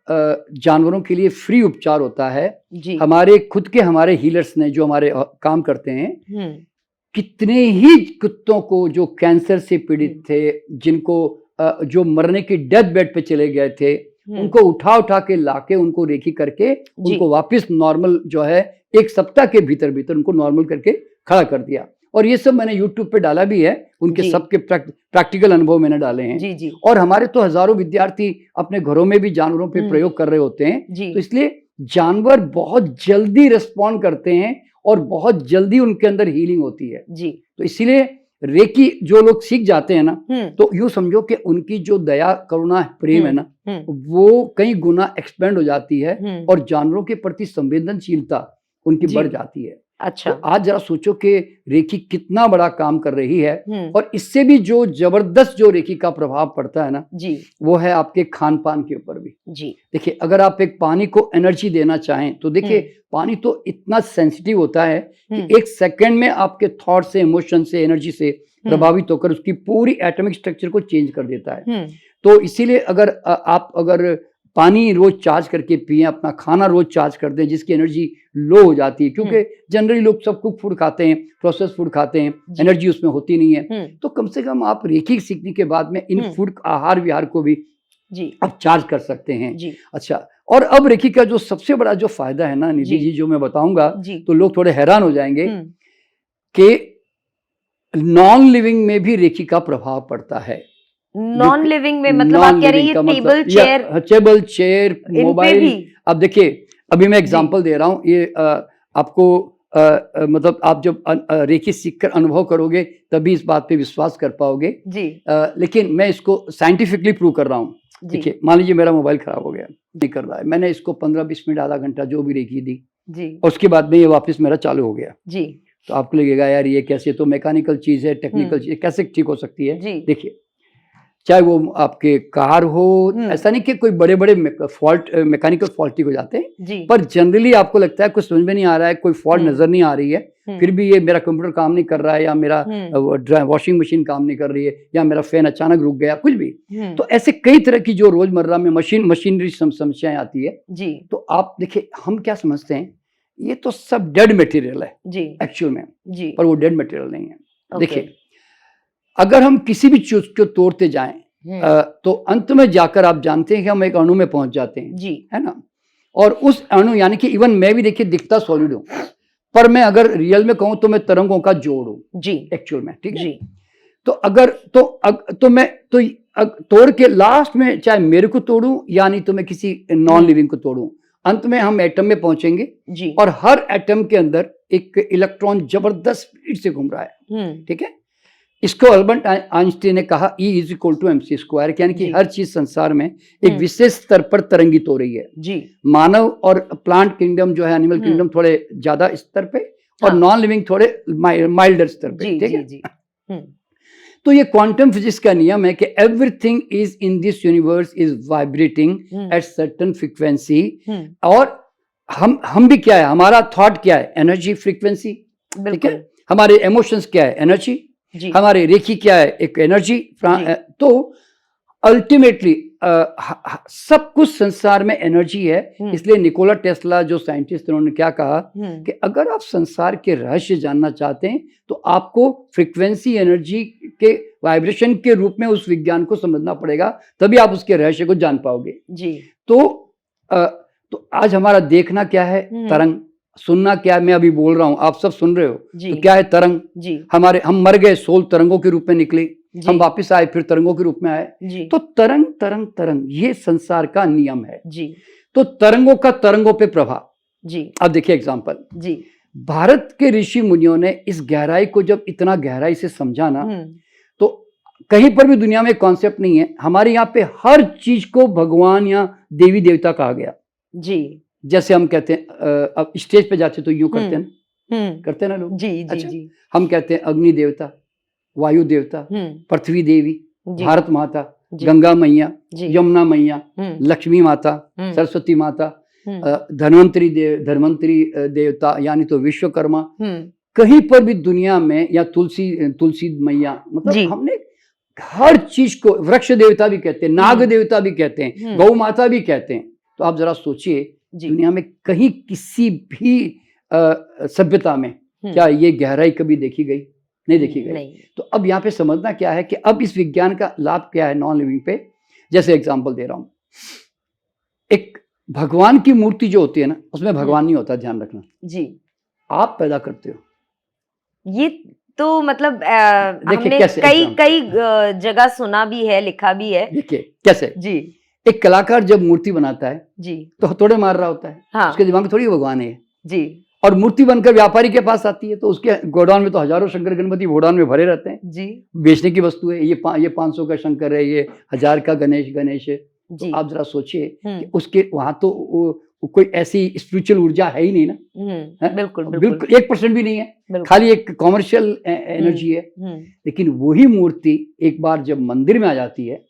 जानवरों के लिए फ्री उपचार होता है जी। हमारे खुद के हमारे हीलर्स ने जो हमारे काम करते हैं, कितने ही कुत्तों को जो कैंसर से पीड़ित थे, जिनको जो मरने की डेथ बेड पे चले गए थे, उनको उठा के लाके उनको रेखी करके उनको वापस नॉर्मल जो है 1 सप्ताह के भीतर उनको नॉर्मल करके खड़ा कर दिया। और ये सब मैंने यूट्यूब पे डाला भी है, उनके सबके प्रैक्टिकल अनुभव मैंने डाले हैं। जी, जी। और हमारे तो हजारों विद्यार्थी अपने घरों में भी जानवरों पे प्रयोग कर रहे होते हैं, तो इसलिए जानवर बहुत जल्दी रिस्पॉन्ड करते हैं और बहुत जल्दी उनके अंदर हीलिंग होती है जी। तो इसीलिए रेकी जो लोग सीख जाते हैं ना, तो यूं समझो कि उनकी जो दया करुणा प्रेम है ना, वो कई गुना एक्सपेंड हो जाती है और जानवरों के प्रति संवेदनशीलता उनकी बढ़ जाती है। अच्छा, तो आज जरा सोचो कि रेखी कितना बड़ा काम कर रही है और इससे भी जो जबरदस्त जो रेखी का प्रभाव पड़ता है ना जी, वो है आपके खान पान के ऊपर भी जी। देखिए अगर आप एक पानी को एनर्जी देना चाहें तो देखिए पानी तो इतना सेंसिटिव होता है कि 1 सेकंड में आपके थॉट से, इमोशन से, एनर्जी से प्रभावित होकर उसकी पूरी एटॉमिक स्ट्रक्चर को चेंज कर देता है। तो इसीलिए अगर आप अगर पानी रोज चार्ज करके पिए, अपना खाना रोज चार्ज कर दें जिसकी एनर्जी लो हो जाती है, क्योंकि जनरली लोग सब कुक फूड खाते हैं, प्रोसेस फूड खाते हैं, एनर्जी उसमें होती नहीं है। तो कम से कम आप रेखी सीखने के बाद में इन फूड आहार विहार को भी जी आप चार्ज कर सकते हैं जी। अच्छा, और अब रेखी का जो सबसे बड़ा जो फायदा है ना निधि जी, जो मैं बताऊंगा तो लोग थोड़े हैरान हो जाएंगे कि नॉन लिविंग में भी रेखी का प्रभाव पड़ता है। नॉन लिविंग में मतलब आप कह रही हैं टेबल चेयर, मोबाइल। अब देखिए अभी मैं एग्जांपल दे रहा हूँ, ये आपको मतलब आप जब रेखी सीखकर अनुभव करोगे तभी इस बात पे विश्वास कर पाओगे जी। लेकिन मैं इसको साइंटिफिकली प्रूव कर रहा हूँ। देखिए मान लीजिए मेरा मोबाइल खराब हो गया, नहीं कर रहा है, मैंने इसको 15-20 मिनट, आधा घंटा जो भी रेखी दी जी, और उसके बाद में ये वापस मेरा चालू हो गया जी। तो आपको लगेगा यार ये कैसे, तो मैकेनिकल चीज है, टेक्निकल चीज कैसे ठीक हो सकती है। देखिए चाहे वो आपके कार हो, ऐसा नहीं कि कोई बड़े बड़े फॉल्ट मैकेनिकल फॉल्टी हो जाते हैं, पर जनरली आपको लगता है कुछ समझ में नहीं आ रहा है, कोई फॉल्ट नजर नहीं आ रही है, फिर भी ये मेरा कंप्यूटर काम नहीं कर रहा है, या मेरा वॉशिंग मशीन काम नहीं कर रही है, या मेरा फैन अचानक रुक गया, कुछ भी। तो ऐसे कई तरह की जो रोजमर्रा में मशीनरी समस्याएं आती है जी। तो आप देखिए हम क्या समझते हैं ये तो सब डेड मटेरियल है जी एक्चुअल में जी, पर वो डेड मटेरियल नहीं है। देखिए अगर हम किसी भी चीज को तोड़ते जाएं तो अंत में जाकर आप जानते हैं कि हम एक अणु में पहुंच जाते हैं जी, है ना। और उस अणु यानी कि इवन मैं भी देखिए दिखता सॉलिड हूं, पर मैं अगर रियल में कहूं तो मैं तरंगों का जोड़ हूं जी एक्चुअल में, ठीक है जी। तो अगर तो मैं तो तोड़ के लास्ट में चाहे मेरे को तोड़ूं या नहीं तो मैं किसी नॉन लिविंग को तोड़ूं, अंत में हम एटम में पहुंचेंगे जी। और हर एटम के अंदर एक इलेक्ट्रॉन जबरदस्त स्पीड से घूम रहा है, ठीक है। इसको अल्बर्ट आइंस्टीन ने कहा E = mc², यानी कि हर चीज संसार में एक विशेष स्तर पर तरंगित हो रही है जी। मानव और प्लांट किंगडम जो है, एनिमल किंगडम थोड़े ज्यादा स्तर पे और नॉन लिविंग थोड़े माइल्डर स्तर पे, ठीक है। तो ये क्वांटम फिजिक्स का नियम है कि everything is in this universe is vibrating at certain frequency. और हम भी क्या है, हमारा थॉट क्या है, एनर्जी, फ्रीक्वेंसी, ठीक है। हमारे इमोशंस क्या है, एनर्जी, हमारे रेखी क्या है, एक एनर्जी। तो अल्टीमेटली सब कुछ संसार में एनर्जी है। इसलिए निकोला टेस्ला जो साइंटिस्ट, उन्होंने क्या कहा कि अगर आप संसार के रहस्य जानना चाहते हैं तो आपको फ्रीक्वेंसी, एनर्जी के वाइब्रेशन के रूप में उस विज्ञान को समझना पड़ेगा, तभी आप उसके रहस्य को जान पाओगे जी। तो आज हमारा देखना क्या है, तरंग, सुनना क्या है, मैं अभी बोल रहा हूं आप सब सुन रहे हो, तो क्या है, तरंग जी। हम मर गए, सोल तरंगों के रूप में निकले, हम वापस आए, फिर तरंगों के रूप में आए। तो तरंग तरंग तरंग ये संसार का नियम है जी। तो तरंगों का तरंगों पे प्रभाव जी। अब देखिए एग्जांपल जी, भारत के ऋषि मुनियों ने इस गहराई को जब इतना गहराई से समझा ना, तो कहीं पर भी दुनिया में कॉन्सेप्ट नहीं है, हमारे यहाँ पे हर चीज को भगवान या देवी देवता कहा गया जी। जैसे हम कहते हैं अब स्टेज पे जाते तो यूं करते हैं करते हैं ना लोग। जी जी अच्छा, जी। हम कहते हैं अग्नि देवता, वायु देवता, पृथ्वी देवी, भारत माता, गंगा मैया, यमुना मैया, लक्ष्मी माता, सरस्वती माता, धन्वंतरी देवता यानी तो विश्वकर्मा, कहीं पर भी दुनिया में, या तुलसी मैया, मतलब हमने हर चीज को, वृक्ष देवता भी कहते हैं, नाग देवता भी कहते हैं, गौ माता भी कहते हैं। तो आप जरा सोचिए दुनिया में कहीं किसी भी सभ्यता में क्या ये गहराई कभी देखी गई? नहीं देखी गई। तो अब यहाँ पे समझना क्या है कि अब इस विज्ञान का लाभ क्या है नॉन लिविंग पे। जैसे एग्जांपल दे रहा हूं, एक भगवान की मूर्ति जो होती है ना, उसमें भगवान नहीं होता, ध्यान रखना जी, आप पैदा करते हो। ये तो मतलब हमने कई जगह सुना भी है, लिखा भी है। देखिए कैसे जी, एक कलाकार जब मूर्ति बनाता है जी तो हथौड़े मार रहा होता है, हाँ। उसके दिमाग में थोड़ी भगवान है जी, और मूर्ति बनकर व्यापारी के पास आती है तो उसके गोडाउन में तो हजारों शंकर गणपति गोडाउन में भरे रहते हैं जी, बेचने की वस्तु है। ये 500 का शंकर है, ये 1000 का गणेश है। तो आप जरा सोचिए कि उसके वहां तो कोई ऐसी स्पिरिचुअल ऊर्जा है ही नहीं ना, बिल्कुल 1% भी नहीं है, खाली एक कॉमर्शियल एनर्जी है। लेकिन वही मूर्ति एक बार जब मंदिर में आ जाती है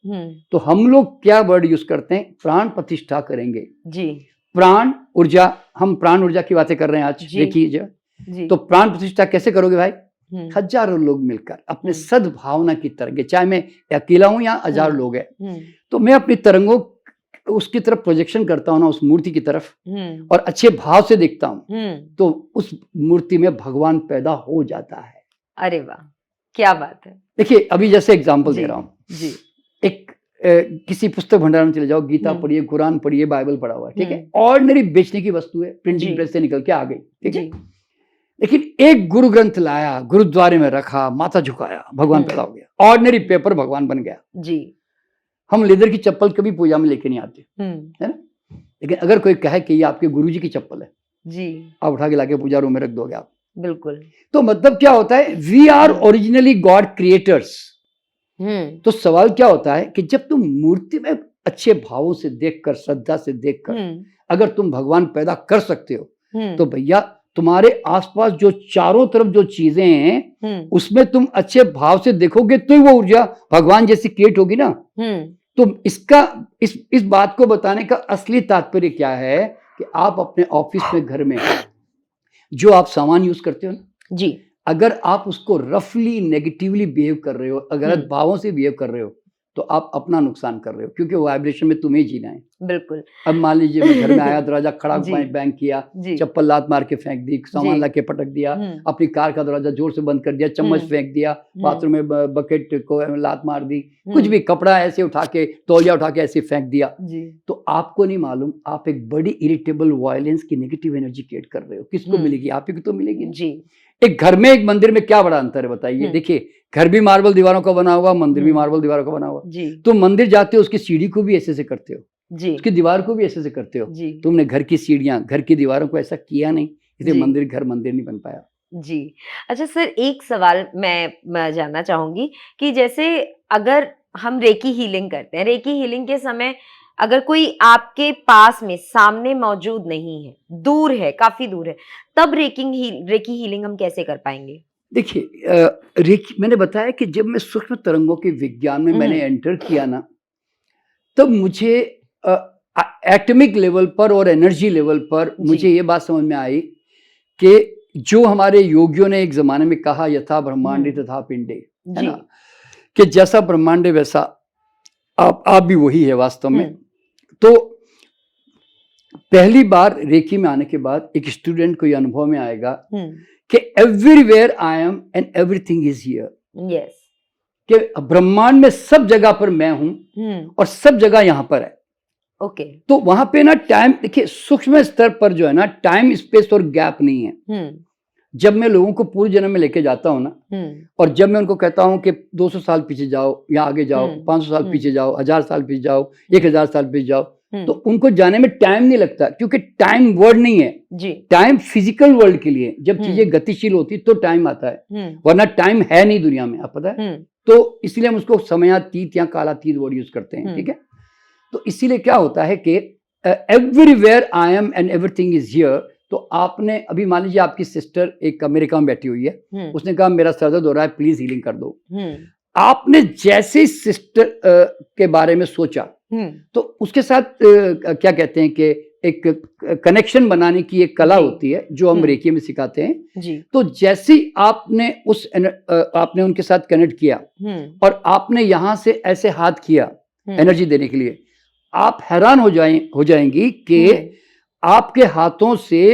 तो हम लोग क्या वर्ड यूज करते हैं? प्राण प्रतिष्ठा करेंगे जी। प्राण ऊर्जा, हम प्राण ऊर्जा की बातें कर रहे हैं आज, देखिए। तो प्राण प्रतिष्ठा कैसे करोगे भाई? हजारों लोग मिलकर अपने सद्भावना की तरंगे, चाहे मैं अकेला हूं या 1000 लोग हैं, तो मैं अपनी तरंगों उसकी तरफ प्रोजेक्शन करता हूं ना, उस मूर्ति की तरफ, और अच्छे भाव से देखता हूं तो उस मूर्ति में भगवान पैदा हो जाता है। अरे वाह, क्या बात है। देखिए अभी जैसे एग्जांपल दे रहा हूं जी, एक किसी पुस्तक भंडार में चले जाओ, गीता पढ़िए, कुरान पढ़िए, बाइबल पढ़ा हुआ है, ठीक है, ऑर्डिनरी बेचने की वस्तु है, प्रिंटिंग प्रेस से निकल के आ गई, ठीक है। लेकिन एक गुरु ग्रंथ लाया, गुरुद्वारे में रखा, माथा झुकाया, भगवान पैदा हो गया। ऑर्डिनरी पेपर भगवान बन गया जी। हम लेदर की चप्पल कभी पूजा में लेके नहीं आते, है ना, लेकिन अगर कोई कहे कि ये आपके गुरुजी की चप्पल है जी, आप उठा के लाके पूजा रूम में रख दोगे आप, बिल्कुल। तो मतलब क्या होता है? We are originally god creators. तो सवाल क्या होता है कि जब तुम मूर्ति में अच्छे भावों से देखकर, श्रद्धा से देखकर अगर तुम भगवान पैदा कर सकते हो तो भैया तुम्हारे आसपास जो चारों तरफ जो चीजें हैं उसमें तुम अच्छे भाव से देखोगे तो वो ऊर्जा भगवान जैसी क्रिएट होगी ना। तो इसका इस बात को बताने का असली तात्पर्य क्या है कि आप अपने ऑफिस में, घर में जो आप सामान यूज करते हो ना जी, अगर आप उसको रफली नेगेटिवली बिहेव कर रहे हो, गलत भावों से बिहेव कर रहे हो, तो आप अपना नुकसान कर रहे हो, क्योंकि वो वाइब्रेशन में तुम्हें जीना है। बिल्कुल। अब मान लीजिए मैं घर में आया, दरवाजा खड़ा बैंग किया, चप्पल लात मार के फेंक दी, सामान ला के पटक दिया, अपनी कार का दरवाजा जोर से बंद कर दिया, चम्मच फेंक दिया, बाथरूम में बकेट को लात मार दी, कुछ भी, कपड़ा ऐसे उठा के, तौलिया उठा के ऐसे फेंक दिया, तो आपको नहीं मालूम आप एक बड़ी इरिटेबल वायलेंस की नेगेटिव एनर्जी क्रिएट कर रहे हो। किसको मिलेगी? आप ही को तो मिलेगी जी। एक घर में, एक मंदिर में क्या बड़ा अंतर है बताइए? देखिए घर भी मार्बल दीवारों का बना हुआ, मंदिर भी मार्बल दीवारों का बना हुआ जी। तुम मंदिर जाते हो, उसकी सीढ़ी को भी ऐसे से करते हो जी, उसकी दीवार को भी ऐसे से करते हो जी। तुमने घर की सीढ़ियां, घर की दीवारों को ऐसा किया नहीं, इसलिए मंदिर घर मंदिर नहीं बन पाया जी। अच्छा सर, एक सवाल मैं जानना चाहूंगी कि जैसे अगर हम रेकी हीलिंग करते हैं, रेकी हीलिंग के समय अगर कोई आपके पास में सामने मौजूद नहीं है, दूर है, काफी दूर है, तब रेकी हीलिंग हम कैसे कर पाएंगे? देखिए मैंने बताया कि जब मैं सूक्ष्म तरंगों के विज्ञान में मैंने एंटर किया ना, तब मुझे एटॉमिक लेवल पर और एनर्जी लेवल पर मुझे ये बात समझ में आई कि जो हमारे योगियों ने एक जमाने में कहा, यथा ब्रह्मांडे तथा पिंडे, है ना, कि जैसा ब्रह्मांडे वैसा आप भी वही है वास्तव में। तो पहली बार रेकी में आने के बाद एक स्टूडेंट को ये अनुभव में आएगा कि everywhere I am and everything is here, yes, कि ब्रह्मांड में सब जगह पर मैं हूं और सब जगह यहां पर है। ओके। तो वहां पे ना टाइम, देखिए सूक्ष्म स्तर पर जो है ना, टाइम स्पेस और गैप नहीं है। जब मैं लोगों को पूर्व जन्म में लेके जाता हूं ना, और जब मैं उनको कहता हूं कि 200 साल पीछे जाओ या आगे जाओ, 500 साल पीछे जाओ, 1000 साल पीछे जाओ, 1000 साल पीछे जाओ, तो उनको जाने में टाइम नहीं लगता, क्योंकि टाइम वर्ड नहीं है जी। टाइम फिजिकल वर्ल्ड के लिए, जब चीजें गतिशील होती तो टाइम आता है, वरना टाइम है नहीं दुनिया में, आप पता है। तो इसीलिए हम उसको समयातीत या कालातीत वर्ड यूज करते हैं, ठीक है। तो इसीलिए क्या होता है कि everywhere I am and everything is here. तो आपने अभी मान लीजिए आपकी सिस्टर एक अमेरिका में बैठी हुई है, उसने कहा मेरा सर दर्द हो रहा है, प्लीज हीलिंग कर दो। आपने जैसे ही सिस्टर के बारे में सोचा तो उसके साथ क्या कहते हैं कि एक कनेक्शन बनाने की एक कला होती है जो हम रेकी में सिखाते हैं जी। तो जैसे ही आपने आपने उनके साथ कनेक्ट किया और आपने यहां से ऐसे हाथ किया एनर्जी देने के लिए, आप हैरान हो जाएंगी कि आपके हाथों से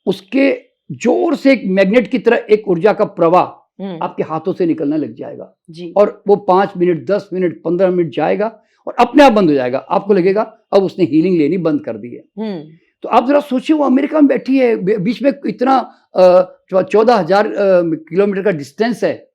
उसके जोर से एक मैग्नेट की तरह एक ऊर्जा का प्रवाह आपके हाथों से निकलने लग जाएगा जी। और वो 5 मिनट 10 मिनट 15 मिनट जाएगा और अपने आप बंद हो जाएगा। आपको लगेगा अब उसने हीलिंग लेनी बंद कर दी है। तो आप जरा सोचिए, वो अमेरिका में बैठी है, बीच में इतना 14,000 किलोमीटर का डिस्टेंस है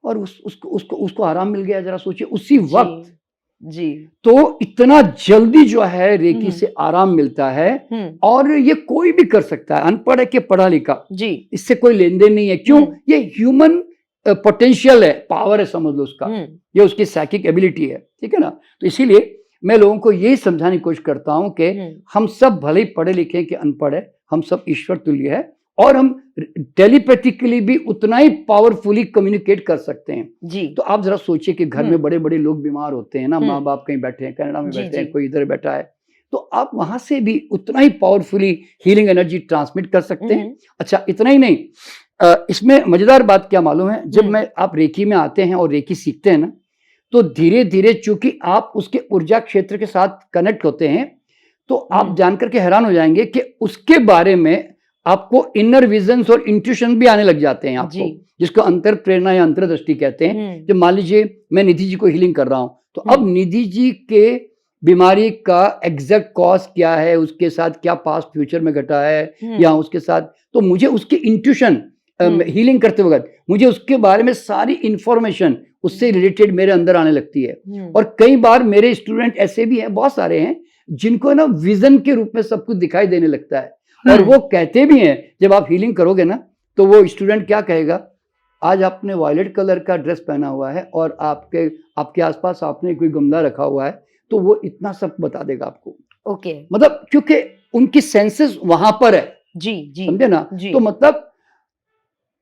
और उसको आराम मिल गया। जरा सोचिए उसी वक्त जी। तो इतना जल्दी जो है रेकी से आराम मिलता है और ये कोई भी कर सकता है, अनपढ़ है कि पढ़ा लिखा जी, इससे कोई लेन देन नहीं है। क्यों? ये ह्यूमन पोटेंशियल है, पावर है, समझ लो उसका, ये उसकी साइकिक एबिलिटी है, ठीक है ना। तो इसीलिए मैं लोगों को यही समझाने की कोशिश करता हूं कि हम सब भले ही पढ़े लिखे कि अनपढ़ है, हम सब ईश्वर तुल्य है और हम टेलीपैथिकली भी उतना ही पावरफुली कम्युनिकेट कर सकते हैं जी। तो आप जरा सोचिए कि घर में बड़े बड़े लोग बीमार होते हैं ना, माँ बाप कहीं बैठे हैं, कनाडा में बैठे हैं, कोई इधर बैठा है, तो आप वहां से भी उतना ही पावरफुली हीलिंग एनर्जी ट्रांसमिट कर सकते हैं। अच्छा, इतना ही नहीं, इसमें मजेदार बात क्या मालूम है, जब आप रेकी में आते हैं और रेकी सीखते हैं ना, तो धीरे धीरे चूंकि आप उसके ऊर्जा क्षेत्र के साथ कनेक्ट होते हैं, तो आप जानकर के हैरान हो जाएंगे कि उसके बारे में आपको इनर विजन्स और इंट्यूशन भी आने लग जाते हैं आपको, जिसको अंतर प्रेरणा या अंतर्दृष्टि कहते हैं। जब मान लीजिए मैं निधि जी को हीलिंग कर रहा हूं, तो अब निधि जी के बीमारी का एग्जैक्ट कॉज क्या है, उसके साथ क्या पास्ट फ्यूचर में घटा है या उसके साथ, तो मुझे उसके इंट्यूशन हीलिंग करते वक्त मुझे उसके बारे में सारी इंफॉर्मेशन उससे रिलेटेड मेरे अंदर आने लगती है। और कई बार मेरे स्टूडेंट ऐसे भी हैं, बहुत सारे हैं, जिनको ना विजन के रूप में सब कुछ दिखाई देने लगता है और वो कहते भी हैं, जब आप हीलिंग करोगे ना तो वो स्टूडेंट क्या कहेगा, आज आपने वायलेट कलर का ड्रेस पहना हुआ है और आपके आसपास आपने कोई गमला रखा हुआ है, तो वो इतना सब बता देगा आपको। ओके, मतलब क्योंकि उनकी सेंसेस वहां पर है जी, समझे ना। तो मतलब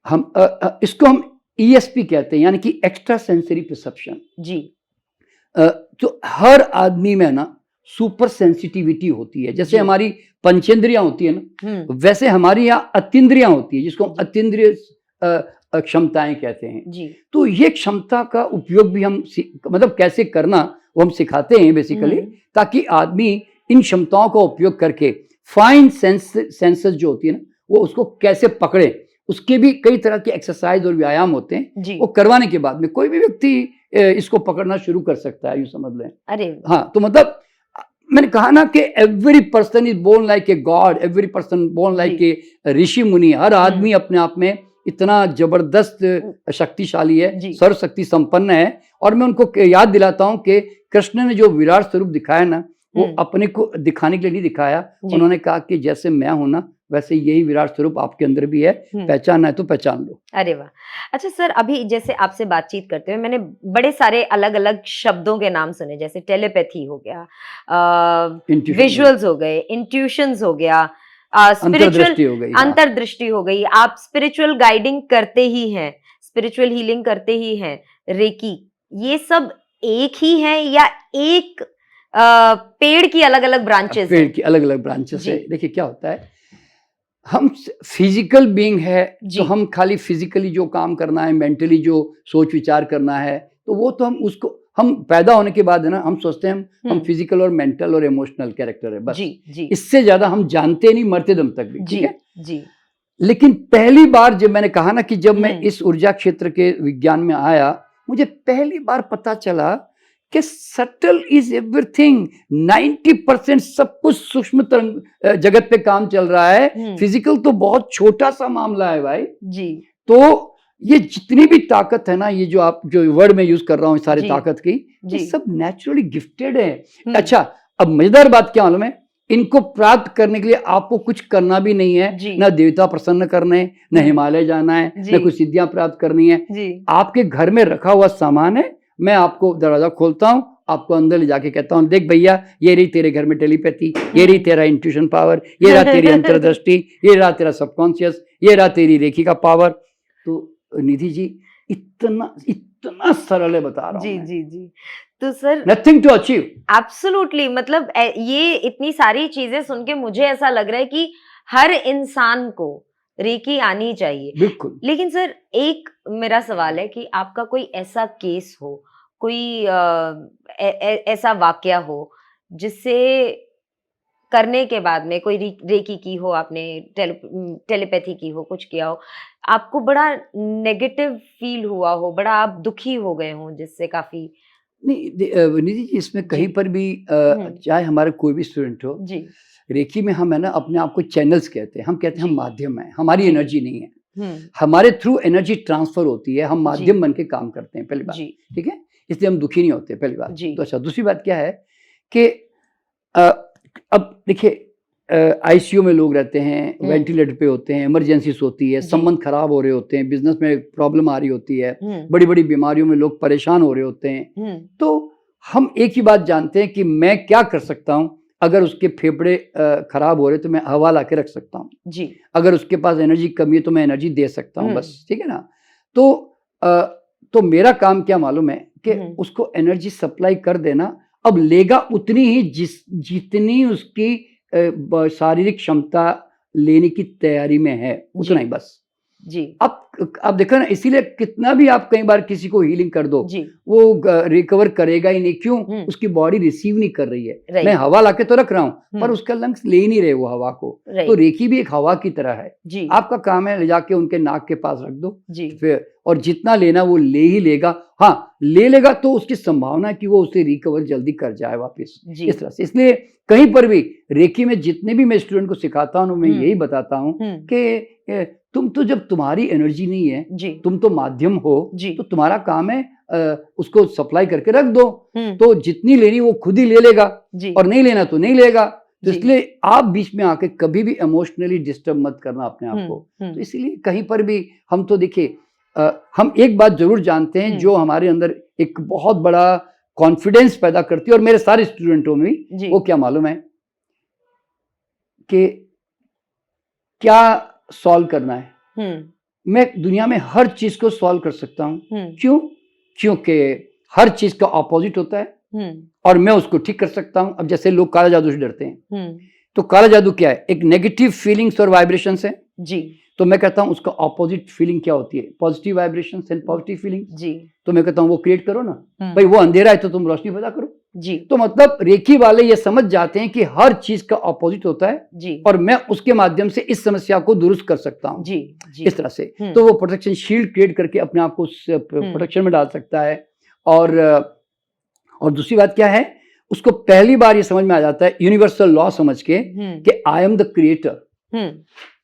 हम इसको हम ESP कहते हैं, यानी कि एक्स्ट्रा सेंसरी परसेप्शन जी। तो हर आदमी में ना सुपर सेंसिटिविटी होती है, जैसे हमारी पंचेंद्रियां होती है ना, वैसे हमारी यहाँ अतीन्द्रियां होती है, जिसको हम अतीन्द्रिय क्षमताएं कहते हैं जी। तो ये क्षमता का उपयोग भी हम मतलब कैसे करना वो हम सिखाते हैं बेसिकली, ताकि आदमी इन क्षमताओं का उपयोग करके फाइन सेंसेस जो होती है ना, वो उसको कैसे पकड़े। उसके भी कई तरह के एक्सरसाइज और व्यायाम होते हैं, वो करवाने के बाद में कोई भी व्यक्ति इसको पकड़ना शुरू कर सकता है, यूं समझ लें। अरे हाँ, तो मतलब मैंने कहा ना कि every person is born like a god, every person born like a rishi muni. हर आदमी अपने आप में इतना जबरदस्त शक्तिशाली है, सर्वशक्ति संपन्न है। और मैं उनको याद दिलाता हूं कि कृष्ण ने जो विराट स्वरूप दिखाया ना, वो अपने को दिखाने के लिए नहीं दिखाया। उन्होंने कहा कि जैसे मैं हूं ना, वैसे यही विराट स्वरूप आपके अंदर भी है, पहचानना है तो पहचान लो। अरे वाह। अच्छा सर, अभी जैसे आपसे बातचीत करते हुए मैंने बड़े सारे अलग अलग शब्दों के नाम सुने, जैसे टेलीपैथी हो गया, विजुअल्स हो गए, इंट्यूशंस हो गया, स्पिरिचुअल अंतर्दृष्टि हो गई। आप स्पिरिचुअल गाइडिंग करते ही हैं, स्पिरिचुअल हीलिंग करते ही हैं, रेकी, ये सब एक ही है या एक पेड़ की अलग अलग ब्रांचेस? पेड़ की अलग अलग ब्रांचेस है। देखिए क्या होता है, हम फिजिकल बीइंग है, तो हम खाली फिजिकली जो काम करना है, मेंटली जो सोच विचार करना है, तो वो तो हम पैदा होने के बाद है ना, हम सोचते हैं हम फिजिकल और मेंटल और इमोशनल कैरेक्टर है, बस जी। इससे ज्यादा हम जानते नहीं, मरते दम तक भी, ठीक है जी। लेकिन पहली बार जब मैंने कहा ना कि जब मैं इस ऊर्जा क्षेत्र के विज्ञान में आया, मुझे पहली बार पता चला कि सटल इज एवरीथिंग। 90% सब कुछ सूक्ष्म जगत पे काम चल रहा है, फिजिकल तो बहुत छोटा सा मामला है भाई जी। तो ये जितनी भी ताकत है ना, ये जो वर्ड में यूज कर रहा हूँ सारी ताकत की, ये सब नेचुरली गिफ्टेड है। अच्छा, अब मजेदार बात क्या मालूम है इनको प्राप्त करने के लिए आपको कुछ करना भी नहीं है, ना देवता प्रसन्न करने हैं, न हिमालय जाना है, न कुछ सिद्धियां प्राप्त करनी है। आपके घर में रखा हुआ सामान है, मैं आपको दरवाजा खोलता हूँ, आपको अंदर ले जाके कहता हूँ, देख भैया ये रही तेरे घर में टेलीपैथी, ये रही तेरा इंट्यूशन पावर, ये रहा तेरी अंतर्दृष्टि, ये रहा तेरा सबकॉन्शियस, ये रहा तेरी रेखी का पावर। तो निधि जी इतना सरल है, बता रहा हूँ। जी। तो sir, nothing to achieve. Absolutely, मतलब ये इतनी सारी चीजें सुन के मुझे ऐसा लग रहा है कि हर इंसान को रेकी आनी चाहिए। बिल्कुल। लेकिन सर, एक मेरा सवाल है कि आपका कोई ऐसा केस हो, कोई ऐसा वाकया हो जिससे करने के बाद में कोई रेकी की हो, आपने टेलीपैथी की हो, कुछ किया हो, आपको बड़ा नेगेटिव फील हुआ हो, बड़ा आप दुखी हो गए हो, जिससे काफी नहीं निधि जी, इसमें कहीं पर भी चाहे हमारा कोई भी स्टूडेंट हो जी, रेकी में हम है ना अपने आप को चैनल्स कहते हैं, हम कहते हैं हम माध्यम है, हमारी एनर्जी नहीं है, हमारे थ्रू एनर्जी ट्रांसफर होती है, हम माध्यम बन के काम करते हैं, पहली बात, ठीक है, इसलिए हम दुखी नहीं होते, पहली बात। तो अच्छा, दूसरी बात क्या है कि अब देखिए आईसीयू में लोग रहते हैं, वेंटिलेटर पे होते हैं, इमरजेंसीज होती है, संबंध खराब हो रहे होते हैं, बिजनेस में प्रॉब्लम आ रही होती है, बड़ी बड़ी बीमारियों में लोग परेशान हो रहे होते हैं। तो हम एक ही बात जानते हैं कि मैं क्या कर सकता हूं, अगर उसके फेफड़े खराब हो रहे तो मैं हवा ला के रख सकता हूँ जी, अगर उसके पास एनर्जी कमी है तो मैं एनर्जी दे सकता हूँ, बस, ठीक है ना। तो मेरा काम क्या मालूम है कि उसको एनर्जी सप्लाई कर देना। अब लेगा उतनी ही जितनी उसकी शारीरिक क्षमता लेने की तैयारी में है, उतना ही बस जी। अब देखो ना, इसीलिए कितना भी आप कई बार किसी को हीलिंग कर दो जी, वो रिकवर करेगा ही नहीं। क्यों? उसकी बॉडी रिसीव नहीं कर रही है। मैं हवा लाके तो रख रहा हूँ पर उसका लंग्स ले ही नहीं रहे वो हवा को। तो रेकी भी एक हवा की तरह है जी। आपका काम है ले जाके उनके नाक के पास रख दो जी, फिर और जितना लेना वो ले ही लेगा। हाँ, ले लेगा तो उसकी संभावना है कि वो उसे रिकवर जल्दी कर जाए वापस, इस तरह से। इसलिए कहीं पर भी रेकी में जितने भी मैं स्टूडेंट को सिखाता हूँ, मैं यही बताता हूँ कि तुम तो, जब तुम्हारी एनर्जी नहीं है जी, तुम तो माध्यम हो जी, तो तुम्हारा काम है उसको सप्लाई करके रख दो। तो जितनी लेनी वो खुद ही ले लेगा जी, और नहीं लेना तो नहीं लेगा। तो इसलिए आप बीच में आके कभी भी इमोशनली डिस्टर्ब मत करना अपने आप को। तो इसलिए कहीं पर भी हम तो देखिए, हम एक बात जरूर जानते हैं जो हमारे अंदर एक बहुत बड़ा कॉन्फिडेंस पैदा करती है, और मेरे सारे स्टूडेंटों में भी, वो क्या मालूम है कि क्या सॉल्व करना है। मैं दुनिया में हर चीज को सॉल्व कर सकता हूं। क्यों? क्योंकि हर चीज का ऑपोजिट होता है और मैं उसको ठीक कर सकता हूं। अब जैसे लोग काला जादू से डरते हैं, तो काला जादू क्या है? एक नेगेटिव फीलिंग्स और वाइब्रेशंस है जी। तो मैं कहता हूं उसका ऑपोजिट फीलिंग क्या होती है? Positive vibrations and positive feeling जी। तो मैं कहता हूं वो क्रिएट करो ना भाई, वो अंधेरा है तो तुम रोशनी पैदा करो जी। तो मतलब रेकी वाले ये समझ जाते हैं कि हर चीज का ऑपोजिट होता है जी, और मैं उसके माध्यम से इस समस्या को दुरुस्त कर सकता हूँ जी, जी। इस तरह से। तो वो प्रोटेक्शन शील्ड क्रिएट करके अपने आप को प्रोटेक्शन में डाल सकता है। और दूसरी बात क्या है, उसको पहली बार ये समझ में आ जाता है यूनिवर्सल लॉ समझ के कि आई एम द क्रिएटर,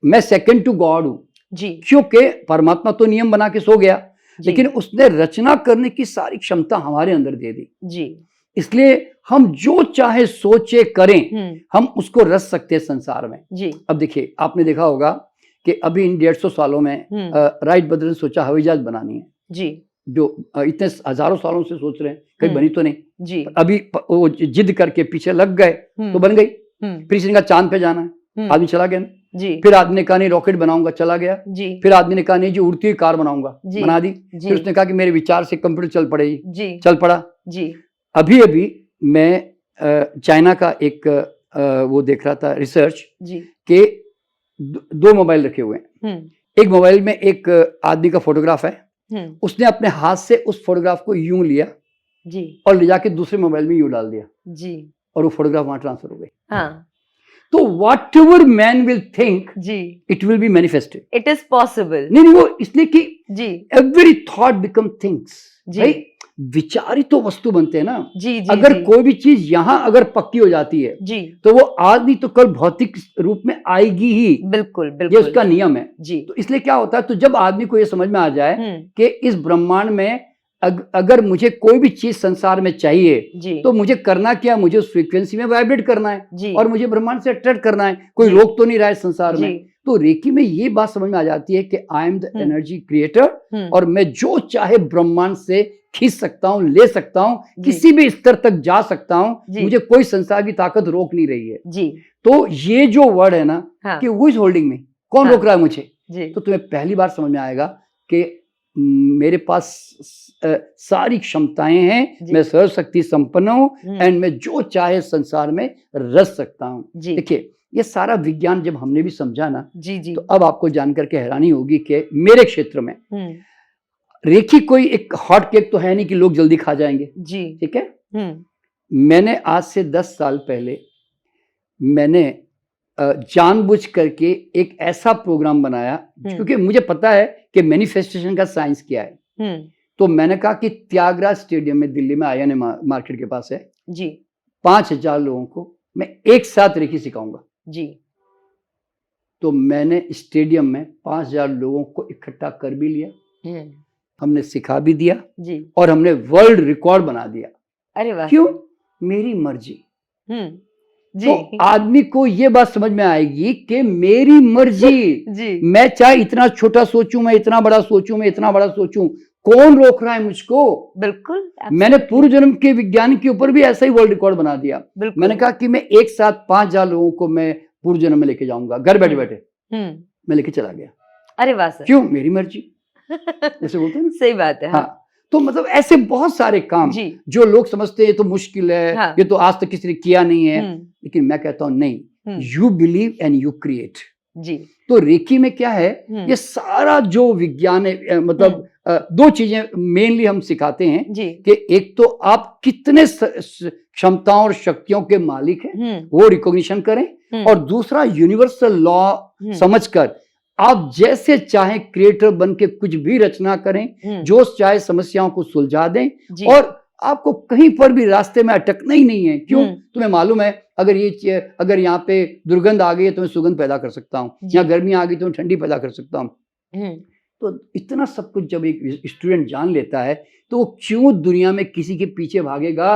मैं सेकंड टू गॉड हूं जी। क्योंकि परमात्मा तो नियम बना के सो गया, लेकिन उसने रचना करने की सारी क्षमता हमारे अंदर दे दी जी। इसलिए हम जो चाहे सोचे करें, हम उसको रच सकते हैं संसार में जी। अब देखिए, आपने देखा होगा कि अभी इन 150 सालों में राइट ब्रदर ने सोचा हवाई जहाज बनानी है जी, जो इतने हजारों सालों से सोच रहे हैं, कहीं बनी तो नहीं जी। अभी वो जिद करके पीछे लग गए तो बन गई। फिर इसने कहा चांद पे जाना है, आदमी चला गया जी। फिर आदमी ने कहा नहीं रॉकेट बनाऊंगा, चला गया जी। फिर आदमी ने कहा नहीं जी उड़ती हुई कार बनाऊंगा, बना दी जी। फिर उसने कहा कि मेरे विचार से कंप्यूटर चल पड़ेगी जी, चल पड़ा जी। अभी मैं चाइना का एक वो देख रहा था रिसर्च कि 2 मोबाइल रखे हुए हैं। एक मोबाइल में एक आदमी का फोटोग्राफ है, उसने अपने हाथ से उस फोटोग्राफ को यूं लिया जी, और ले जाके दूसरे मोबाइल में यूं डाल दिया जी, और वो फोटोग्राफ वहां ट्रांसफर हो गई हाँ। तो whatever man will think ji, it will be manifested, it is possible। नहीं वो इसलिए कि जी every thought become things जी, विचार ही तो वस्तु बनते हैं ना जी, जी। अगर जी, कोई भी चीज यहाँ अगर पक्की हो जाती है जी, तो वो आज नहीं तो कल भौतिक रूप में आएगी ही। बिल्कुल बिल्कुल, ये उसका नियम है जी। तो इसलिए क्या होता है, तो जब आदमी को ये समझ में आ जाए कि इस ब्रह्मांड में अगर मुझे कोई भी चीज संसार में चाहिए जी, तो मुझे करना क्या, मुझे उस फ्रीक्वेंसी में वाइब्रेट करना है जी, और मुझे ब्रह्मांड से अट्रैक्ट करना है। कोई जी, रोक तो नहीं रहा है संसार में। जी, तो रेकी में ये बात समझ में आ जाती है कि I am the hmm, energy creator hmm, और मैं जो चाहे ब्रह्मांड से खींच सकता हूँ, ले सकता हूँ, जी, किसी भी स्तर तक जा सकता हूँ। जी, मुझे कोई संसार की ताकत रोक नहीं रही है। जी, तो ये जो वर्ड है ना हाँ, कि हु इज होल्डिंग मी, कौन हाँ, रोक रहा है मुझे, जी, तो तुम्हें पहली बार समझ में आएगा कि मेरे पास सारी क्षमताएं हैं, जी, मैं सर्वशक्ति संपन्न हूँ हम्म, एंड मैं जो चाहे संसार में रच सकता हूँ। जी, देखिए ये सारा विज्ञान जब हमने भी समझा ना, जी, जी, तो अब आपको जानकर के हैरानी होगी कि मेरे क्षेत्र में हम्म, रेखी कोई एक हॉट केक तो है नहीं कि लोग जल्दी खा जाएंगे। जी, ठीक है, हम्म, मैंने आज से 10 साल पहले मैंने जानबूझ करके एक ऐसा प्रोग्राम बनाया, क्योंकि मुझे पता है कि मैनिफेस्टेशन का साइंस क्या है। हम्म, तो मैंने कहा कि त्यागराज स्टेडियम में दिल्ली में आईएनए मार्केट के पास है, जी, 5,000 लोगों को मैं एक साथ रेकी सिखाऊंगा। जी, तो मैंने स्टेडियम में 5,000 लोगों को इकट्ठा कर भी लिया, हम्म, हमने सिखा भी दिया जी, और हमने वर्ल्ड रिकॉर्ड बना दिया। अरे वाह, क्यों? मेरी मर्जी। हम्म, जी, तो आदमी को ये बात समझ में आएगी कि मेरी मर्जी, जी, मैं चाहे इतना छोटा सोचूं, मैं इतना बड़ा सोचूं, मैं इतना बड़ा सोचूं, कौन रोक रहा है मुझको? बिल्कुल, मैंने absolutely, पूर्व जन्म के विज्ञान के ऊपर भी ऐसा ही वर्ल्ड रिकॉर्ड बना दिया। मैंने बिल्कुल, कहा कि मैं एक साथ 5,000 लोगों को मैं पूर्व जन्म में लेके जाऊंगा, घर बैठे बैठे हम्म, मैं लेके चला गया। अरे वाह सर, क्यों? मेरी मर्जी, जैसे बोलते हैं ना। सही बात है, हाँ, हाँ, तो मतलब ऐसे बहुत सारे काम जी, जो लोग समझते हैं ये तो मुश्किल है, हाँ, ये तो आज तक किसी ने किया नहीं है, हम्म, लेकिन मैं कहता हूं नहीं, hmm, you believe and you create. जी, तो रेकी में क्या है, ये सारा जो विज्ञान है, मतलब दो चीजें मेनली हम सिखाते हैं जी, कि एक तो आप कितने क्षमताओं और शक्तियों के मालिक हैं वो रिकॉग्निशन करें, और दूसरा यूनिवर्सल लॉ समझकर आप जैसे चाहे क्रिएटर बन के कुछ भी रचना करें, जो चाहे समस्याओं को सुलझा दें, और आपको कहीं पर भी रास्ते में अटकना ही नहीं है। क्यों? तुम्हें मालूम है अगर यहाँ पे दुर्गंध आ गई है तो मैं सुगंध पैदा कर सकता हूँ, यहाँ गर्मी आ गई तो मैं ठंडी पैदा कर सकता हूँ। तो इतना सब कुछ जब एक स्टूडेंट जान लेता है तो वो क्यों दुनिया में किसी के पीछे भागेगा?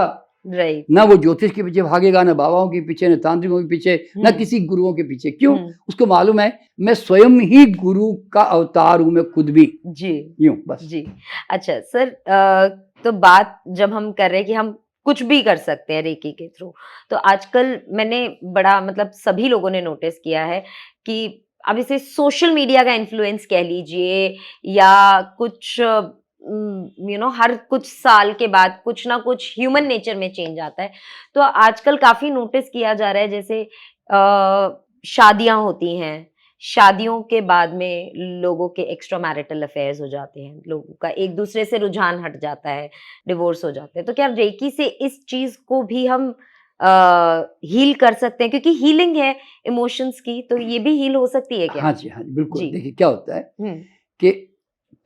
राइट, ना वो ज्योतिष के पीछे भागेगा, ना बाबाओं के पीछे, ना तांत्रिकों के पीछे, ना किसी गुरुओं के पीछे। क्यों? उसको मालूम है मैं स्वयं ही गुरु का अवतार हूं, मैं खुद भी। जी, यूं बस। जी, अच्छा सर, तो बात जब हम कर रहे हैं कि हम कुछ भी कर सकते हैं रेकी के थ्रू, तो आजकल मैंने बड़ा मतलब सभी लोगों ने नोटिस किया है कि अब इसे सोशल मीडिया का इन्फ्लुएंस कह लीजिए, या कुछ हर कुछ साल के बाद कुछ ना कुछ ह्यूमन नेचर में चेंज आता है। तो आजकल काफी नोटिस किया जा रहा है, जैसे शादियां होती हैं, शादियों के बाद में लोगों के एक्स्ट्रा मैरिटल अफेयर्स हो जाते हैं, लोगों का एक दूसरे से रुझान हट जाता है, डिवोर्स हो जाते हैं। तो क्या रेकी से इस चीज को भी हम हील कर सकते हैं? क्योंकि हीलिंग है इमोशंस की, तो ये भी हील हो सकती है क्या? हाँ जी, हाँ जी, बिल्कुल। जी, देखिए क्या होता है हम्म, कि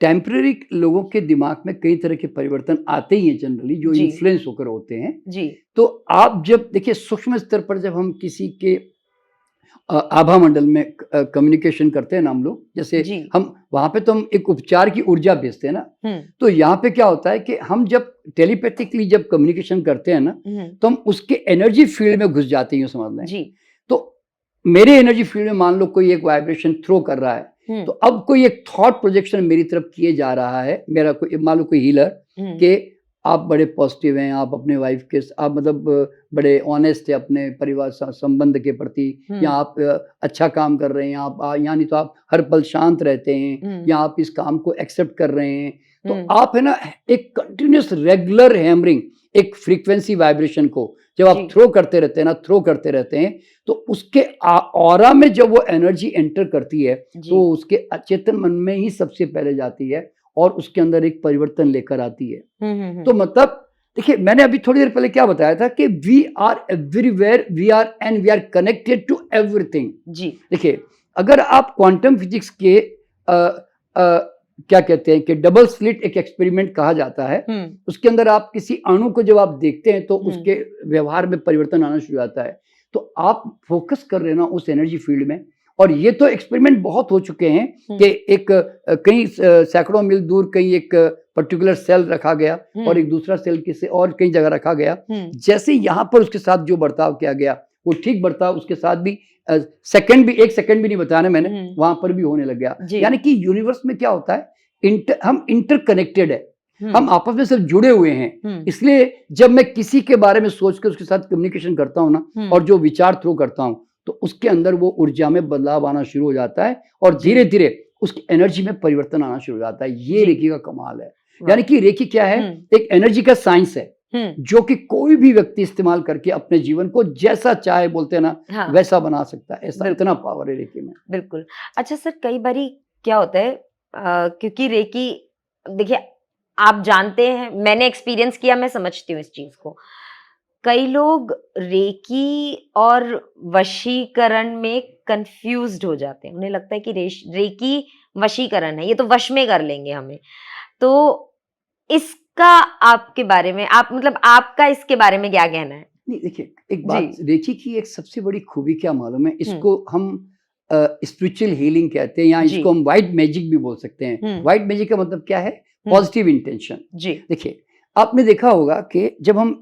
टेम्पररी लोगों के दिमाग में कई तरह के परिवर्तन आते ही हैं जनरली, जो जी, इन्फ्लुएंस होकर होते हैं। जी, तो आप जब देखिए सूक्ष्म स्तर पर जब हम किसी के आभा मंडल में कम्युनिकेशन करते हैं ना हम लोग, जैसे जी, हम वहां पे तो हम एक उपचार की ऊर्जा भेजते हैं ना, हम्म, तो यहाँ पे क्या होता है कि हम जब टेलीपैथिकली जब कम्युनिकेशन करते हैं ना, तो हम उसके एनर्जी फील्ड में घुस जाते हैं, यूं समझ लें। जी, तो मेरे एनर्जी फील्ड में मान लो कोई एक वाइब्रेशन थ्रो कर रहा है, तो अब कोई एक थॉट प्रोजेक्शन मेरी तरफ किए जा रहा है, मेरा कोई मान लो कोई हीलर, कि आप बड़े पॉजिटिव हैं, आप अपने वाइफ के आप मतलब बड़े ऑनेस्ट है अपने परिवार संबंध के प्रति, या आप अच्छा काम कर रहे हैं, आप यानी तो आप हर पल शांत रहते हैं, या आप इस काम को एक्सेप्ट कर रहे हैं, तो आप है ना एक कंटिन्यूस रेगुलर हैमरिंग एक फ्रीक्वेंसी वाइब्रेशन को जब आप थ्रो करते रहते हैं ना, थ्रो करते रहते हैं, तो उसके ऑरा में जब वो एनर्जी एंटर करती है तो उसके अचेतन मन में ही सबसे पहले जाती है और उसके अंदर एक परिवर्तन लेकर आती है। तो मतलब देखिए मैंने अभी थोड़ी देर पहले क्या बताया था कि we are everywhere, we are connected to everything. जी देखिए अगर आप क्वांटम फिजिक्स के क्या कहते हैं कि डबल स्लिट एक एक्सपेरिमेंट कहा जाता है, उसके अंदर आप किसी अणु को जब आप देखते हैं तो उसके व्यवहार में परिवर्तन आना शुरू होता है। तो आप फोकस कर रहे ना उस एनर्जी फील्ड में, और ये तो एक्सपेरिमेंट बहुत हो चुके हैं कि एक कहीं सैकड़ों मील दूर कहीं एक पर्टिकुलर सेल रखा गया और एक दूसरा सेल किसी और कई जगह रखा गया। जैसे यहाँ पर उसके साथ जो बर्ताव किया गया वो ठीक बर्ताव उसके साथ भी सेकंड भी, एक सेकंड भी नहीं बताया मैंने, वहां पर भी होने लग गया। यानी कि यूनिवर्स में क्या होता है, हम इंटरकनेक्टेड है, हम आपस में सिर्फ जुड़े हुए हैं। इसलिए जब मैं किसी के बारे में सोच के उसके साथ कम्युनिकेशन करता हूँ ना और जो विचार थ्रू करता हूँ तो उसके अंदर वो ऊर्जा में बदलाव आना शुरू हो जाता है और धीरे धीरे उसकी एनर्जी में परिवर्तन आना शुरू हो जाता है। ये रेकी का कमाल है। यानी कि रेकी क्या है, एक एनर्जी का साइंस है जो कि कोई भी व्यक्ति इस्तेमाल करके अपने जीवन को जैसा चाहे, बोलते हैं ना, वैसा बना सकता है। ऐसा इतना पावर है रेकी में। बिल्कुल। अच्छा सर, कई बारी क्या होता है, क्योंकि रेकी, देखिए आप जानते हैं, मैंने एक्सपीरियंस किया, मैं समझती हूँ इस चीज को। कई लोग रेकी और वशीकरण में कंफ्यूज्ड हो जाते हैं। उन्हें लगता है कि रेकी वशीकरण है, ये तो वश में कर लेंगे हमें। तो इसका आपके बारे में, आप मतलब आपका इसके बारे में क्या कहना है? नहीं देखिए, एक बात, रेकी की एक सबसे बड़ी खूबी क्या मालूम है, इसको हम स्पिरिचुअल हीलिंग कहते हैं या इसको हम व्हाइट मैजिक भी बोल सकते हैं। व्हाइट मैजिक का मतलब क्या है, पॉजिटिव इंटेंशन। देखिए आपने देखा होगा कि जब हम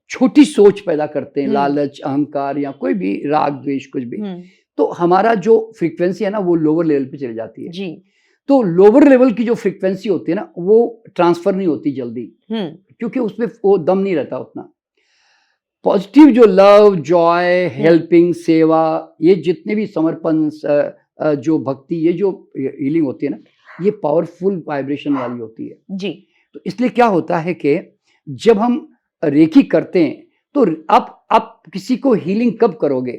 छोटी सोच पैदा करते हैं, लालच, अहंकार या कोई भी राग द्वेष कुछ भी, तो हमारा जो फ्रीक्वेंसी है ना वो लोअर लेवल पे चली जाती है। तो लोअर लेवल की जो फ्रीक्वेंसी होती है ना वो ट्रांसफर नहीं होती जल्दी, क्योंकि उसमें वो दम नहीं रहता उतना। पॉजिटिव जो लव, जॉय, हेल्पिंग, सेवा, ये जितने भी समर्पण, जो भक्ति, ये जो हीलिंग होती है ना, ये पावरफुल वाइब्रेशन वाली होती है जी। तो इसलिए क्या होता है कि जब हम रेकी करते हैं तो आप किसी को हीलिंग कब करोगे,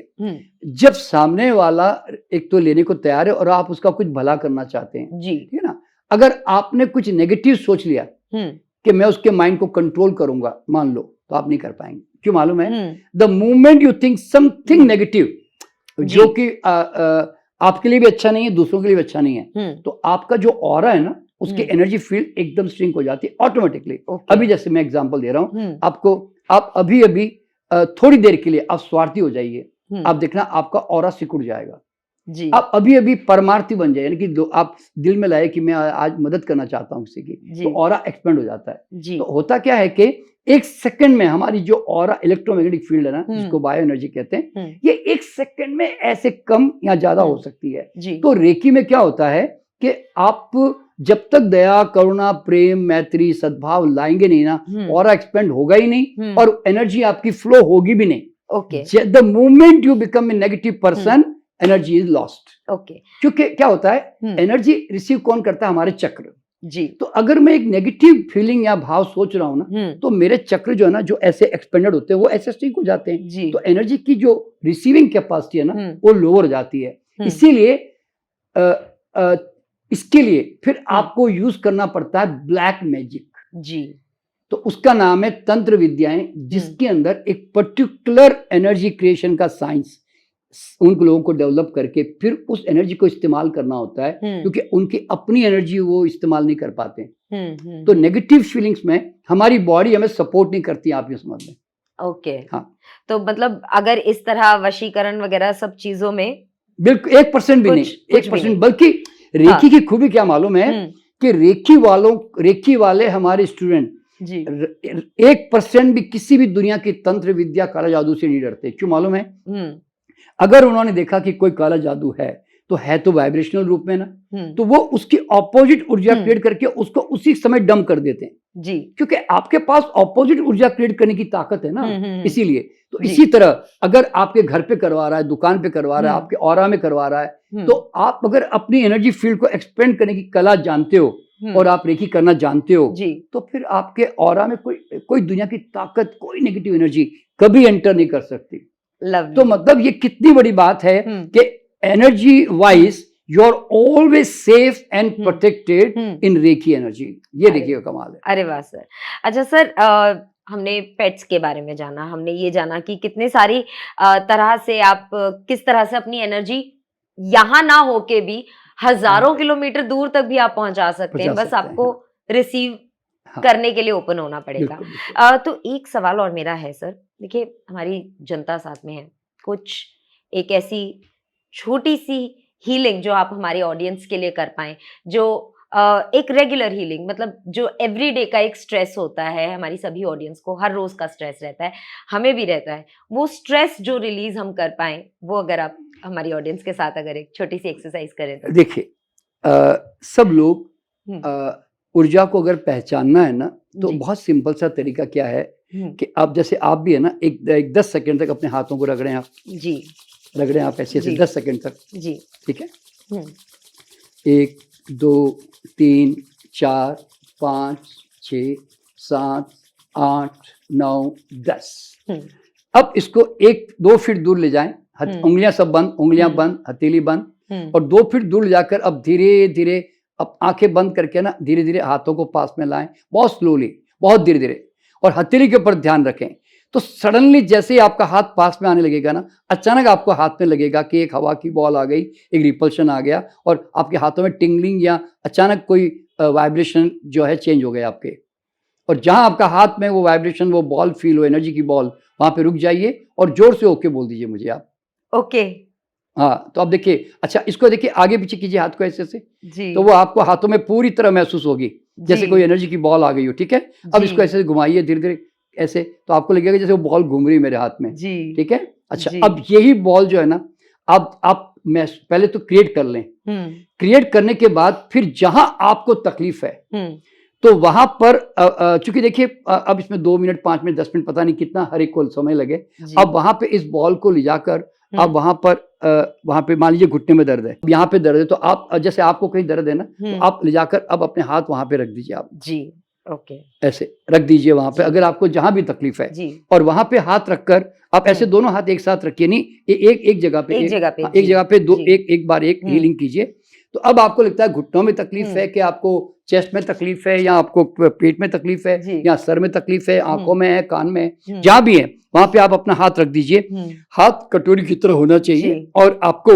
जब सामने वाला एक तो लेने को तैयार है और आप उसका कुछ भला करना चाहते हैं जी, ठीक है ना। अगर आपने कुछ नेगेटिव सोच लिया कि मैं उसके माइंड को कंट्रोल करूंगा, मान लो, तो आप नहीं कर पाएंगे। क्यों मालूम है, the moment you think something negative जो कि आपके लिए भी अच्छा नहीं है, दूसरों के लिए भी अच्छा नहीं है, तो आपका जो ऑरा है ना उसकी एनर्जी फील्ड एकदम श्रिंक हो जाती है ऑटोमेटिकली। अभी जैसे मैं एग्जांपल दे रहा हूं आपको, आप अभी थोड़ी देर के लिए आप स्वार्थी हो जाइए, आप देखना आपका ऑरा सिकुड़ जाएगा जी। आप अभी परमार्थी बन जाए, यानी कि आप दिल में लाए कि मैं आज मदद करना चाहता हूं किसी की, तो ऑरा एक्सपेंड हो जाता है जी। तो होता क्या है कि एक सेकंड में हमारी जो ऑरा इलेक्ट्रोमैग्नेटिक फील्ड है ना, जिसको बायो एनर्जी कहते हैं, ये एक सेकंड में ऐसे कम या ज्यादा हो सकती है जी। तो रेकी में क्या होता है कि आप जब तक दया, करुणा, प्रेम, मैत्री, सद्भाव लाएंगे नहीं ना, ऑरा एक्सपेंड होगा ही नहीं और एनर्जी आपकी फ्लो होगी भी नहीं। Okay, the moment you become a negative person, energy is lost. Okay, क्योंकि क्या होता है, एनर्जी रिसीव कौन करता है, हमारे चक्र जी। तो अगर मैं एक नेगेटिव फीलिंग या भाव सोच रहा हूं ना, तो मेरे चक्र जो है ना, जो ऐसे एक्सपेंडेड होते हैं वो ऐसे स्ट्रिंक हो जाते हैं जी। तो एनर्जी की जो रिसीविंग कैपेसिटी है ना वो लोअर हो जाती है। इसीलिए इसके लिए फिर आपको यूज करना पड़ता है ब्लैक मैजिक जी। तो उसका नाम है तंत्र विद्याएं, जिसके अंदर एक पर्टिकुलर एनर्जी क्रिएशन का साइंस उन लोगों को डेवलप करके फिर उस एनर्जी को इस्तेमाल करना होता है, क्योंकि उनकी अपनी एनर्जी वो इस्तेमाल नहीं कर पाते। तो नेगेटिव फीलिंग्स में हमारी बॉडी हमें सपोर्ट नहीं करती, आप ये समझ लें। ओके हाँ, तो मतलब अगर इस तरह वशीकरण वगैरह सब चीजों में बिल्कुल 1% भी नहीं, 1%, बल्कि रेकी की खूबी क्या मालूम है कि रेकी वाले हमारे स्टूडेंट जी 1% भी किसी भी दुनिया की तंत्र विद्या, काला जादू से नहीं डरते। क्यों मालूम है, अगर उन्होंने देखा कि कोई काला जादू है तो वाइब्रेशनल रूप में ना, तो वो उसकी ऑपोजिट ऊर्जा क्रिएट करके उसको उसी समय डंप कर देते हैं जी, क्योंकि आपके पास ऑपोजिट ऊर्जा क्रिएट करने की ताकत है ना। इसीलिए तो इसी तरह अगर आपके घर पे करवा रहा है, दुकान पे करवा रहा है, आपके ऑरा में करवा रहा है, तो आप अगर अपनी एनर्जी फील्ड को एक्सपेंड करने की कला जानते हो और आप रेकी करना जानते हो जी, तो फिर आपके ऑरा में कोई दुनिया की ताकत, कोई नेगेटिव एनर्जी कभी एंटर नहीं कर सकती। तो मतलब ये कितनी बड़ी बात है कि energy wise you are always safe and protected in reiki energy. ये रेकी का कमाल है। अरे वाह सर। अच्छा सर, हमने पेट्स के बारे में जाना, हमने ये जाना कि कितने सारी तरह से आप किस तरह से अपनी एनर्जी यहाँ ना होके भी हजारों किलोमीटर दूर तक भी आप पहुंचा सकते हैं, बस आपको रिसीव करने के लिए ओपन होना पड़ेगा। तो एक सवाल और मेरा है सर, देखिए हमारी जनता साथ में है, कुछ एक ऐसी छोटी सी हीलिंग जो आप हमारे ऑडियंस के लिए कर पाएं, जो एक रेगुलर हीलिंग, मतलब जो एवरीडे का एक स्ट्रेस होता है, हमारी सभी ऑडियंस को हर रोज का स्ट्रेस रहता है, हमें भी रहता है, वो स्ट्रेस जो रिलीज हम कर पाएं, वो अगर आप हमारी ऑडियंस के साथ अगर एक छोटी सी एक्सरसाइज करें तो। देखिए, सब लोग ऊर्जा को अगर पहचानना है ना, तो जी। बहुत सिंपल सा तरीका क्या है कि आप जैसे आप भी है ना, एक 10 सेकंड तक अपने हाथों को रगड़ें आप। जी। रगड़ें आप ऐसे ऐसे जी। 10 सेकंड तक। जी। ठीक है। 1 2 3 4 5 6 7 8 9 10। अब इसको 1-2 फीट दूर ले जाएं, उंगलियां सब बंद, उंगलियां बंद, हथेली बंद, और 2 फीट दूर ले जाकर अब धीरे धीरे अब आंखें बंद करके ना धीरे धीरे हाथों को पास में लाएं, बहुत स्लोली, बहुत धीरे धीरे, और हथेली के ऊपर ध्यान रखें। तो सडनली जैसे ही आपका हाथ पास में आने लगेगा ना, अचानक आपको हाथ में लगेगा कि एक हवा की बॉल आ गई, एक रिपल्शन आ गया, और आपके हाथों में टिंगलिंग या अचानक कोई वाइब्रेशन जो है चेंज हो गया आपके। और जहां आपका हाथ में वो वाइब्रेशन, वो बॉल फील हो, एनर्जी की बॉल, वहां पे रुक जाइए और जोर से ओके बोल दीजिए मुझे आप। ओके। हाँ, तो अब देखिए, अच्छा इसको देखिए, आगे पीछे कीजिए हाथ को ऐसे से, जी। तो वो आपको हाथों में पूरी तरह महसूस होगी जैसे कोई एनर्जी की बॉल आ गई हो। ठीक है। अब इसको ऐसे घुमाइए धीरे धीरे ऐसे, तो आपको लगेगा जैसे वो बॉल घूम रही है मेरे हाथ में। जी। ठीक है। अच्छा, अब यही बॉल जो है ना, अब आप पहले तो क्रिएट कर लें। क्रिएट करने के बाद फिर जहां आपको तकलीफ है तो वहां पर चूंकि देखिए अब इसमें 2 मिनट 5 मिनट 10 मिनट पता नहीं कितना हर एक को समय लगे, अब वहां पे इस बॉल को ले जाकर अब वहां पे मान लीजिए घुटने में दर्द है, यहाँ पे दर्द है, तो आप जैसे आपको कहीं दर्द है ना, तो आप ले जाकर अब अपने हाथ वहां पे रख दीजिए आप। जी। ओके। ऐसे रख दीजिए वहां पे, अगर आपको जहां भी तकलीफ है, और वहां पे हाथ रखकर आप ऐसे दोनों हाथ एक साथ रखिए, नहीं एक जगह पे, एक जगह पे दो, एक बार एक हीलिंग कीजिए। तो अब आपको लगता है घुटनों में तकलीफ है, कि आपको चेस्ट में तकलीफ है, या आपको पेट में तकलीफ है, या सर में तकलीफ है, आंखों में है, कान में, जहां भी है, वहां पे आप अपना हाथ रख दीजिए। हाथ कटोरी की तरह होना चाहिए, और आपको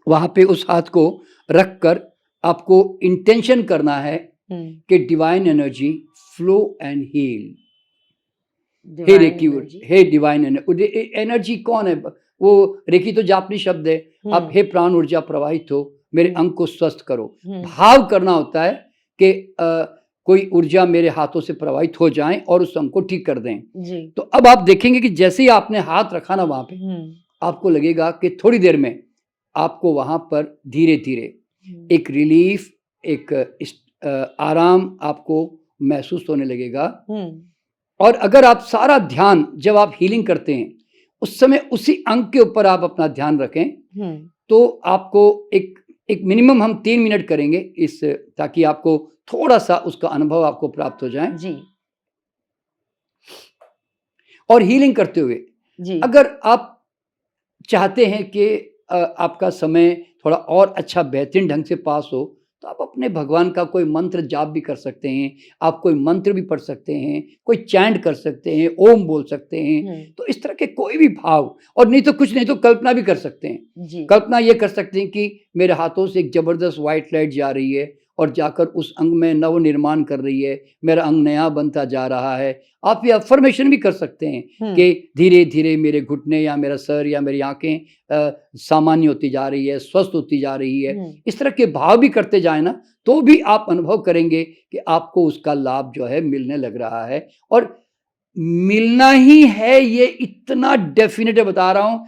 वहां पे उस हाथ को रख कर आपको इंटेंशन करना है कि divine energy flow and heal. Hey reiki, hey divine energy कौन है? वो रेकी तो जापानी शब्द है। अब हे प्राण ऊर्जा प्रवाहित हो, मेरे अंग को स्वस्थ करो। भाव करना होता है कि कोई ऊर्जा मेरे हाथों से प्रवाहित हो जाए और उस अंग को ठीक कर दें। तो अब आप देखेंगे कि जैसे ही आपने हाथ रखा ना वहां पे, आपको लगेगा कि थोड़ी देर में आपको वहां पर धीरे धीरे एक रिलीफ, एक आराम आपको महसूस होने लगेगा। और अगर आप सारा ध्यान, जब आप हीलिंग करते हैं उस समय उसी अंग के ऊपर आप अपना ध्यान रखें, तो आपको एक मिनिमम हम 3 मिनट करेंगे इस, ताकि आपको थोड़ा सा उसका अनुभव आपको प्राप्त हो जाए। जी। और हीलिंग करते हुए अगर आप चाहते हैं कि आपका समय थोड़ा और अच्छा बेहतरीन ढंग से पास हो, तो आप अपने भगवान का कोई मंत्र जाप भी कर सकते हैं, आप कोई मंत्र भी पढ़ सकते हैं, कोई चैंट कर सकते हैं, ओम बोल सकते हैं। तो इस तरह के कोई भी भाव, और नहीं तो कुछ नहीं तो कल्पना भी कर सकते हैं। कल्पना ये कर सकते हैं कि मेरे हाथों से एक जबरदस्त व्हाइट लाइट जा रही है और जाकर उस अंग में नव निर्माण कर रही है, मेरा अंग नया बनता जा रहा है। आप ये अफर्मेशन भी कर सकते हैं कि धीरे धीरे मेरे घुटने या मेरा सर या मेरी आंखें सामान्य होती जा रही है, स्वस्थ होती जा रही है। इस तरह के भाव भी करते जाए ना, तो भी आप अनुभव करेंगे कि आपको उसका लाभ जो है मिलने लग रहा है, और मिलना ही है, ये इतना डेफिनेट बता रहा हूँ,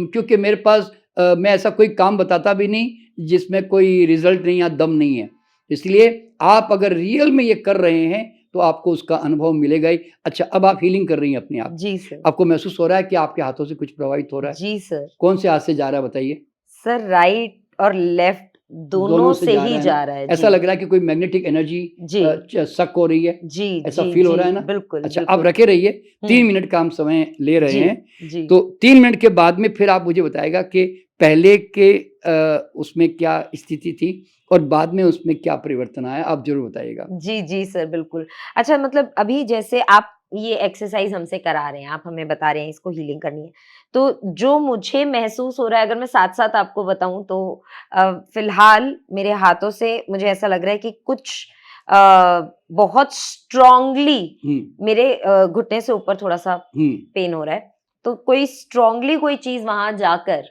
क्योंकि मेरे पास मैं ऐसा कोई काम बताता भी नहीं जिसमें कोई रिजल्ट नहीं या दम नहीं है। इसलिए आप अगर रियल में ये कर रहे हैं तो आपको उसका अनुभव मिलेगा ही। अच्छा, अब आप हीलिंग कर रही हैं अपने आप। जी सर। आपको महसूस हो रहा है कि आपके हाथों से कुछ प्रभावित हो रहा है? जी सर। कौन से हाथ से जा रहा है बताइए? सर राइट और लेफ्ट दोनों से ही जा रहा है। ऐसा लग रहा है कि कोई मैग्नेटिक एनर्जी सक हो रही है? जी, ऐसा फील हो रहा है ना? बिल्कुल। अच्छा, आप रखे रहिए, 3 मिनट का हम समय ले रहे हैं। तो 3 मिनट के बाद में फिर आप मुझे बताएगा कि पहले के उसमें क्या स्थिति थी और बाद में उसमें क्या परिवर्तन आया, आप जरूर बताइएगा। जी जी सर, बिल्कुल। अच्छा, मतलब अभी जैसे आप ये एक्सरसाइज हमसे करा रहे हैं, आप हमें बता रहे हैं इसको हीलिंग करनी है, तो जो मुझे महसूस हो रहा है, अगर मैं साथ साथ आपको बताऊं तो फिलहाल मेरे हाथों से मुझे ऐसा लग रहा है कि कुछ बहुत स्ट्रांगली मेरे घुटने से ऊपर थोड़ा सा पेन हो रहा है। तो कोई स्ट्रांगली कोई चीज वहां जाकर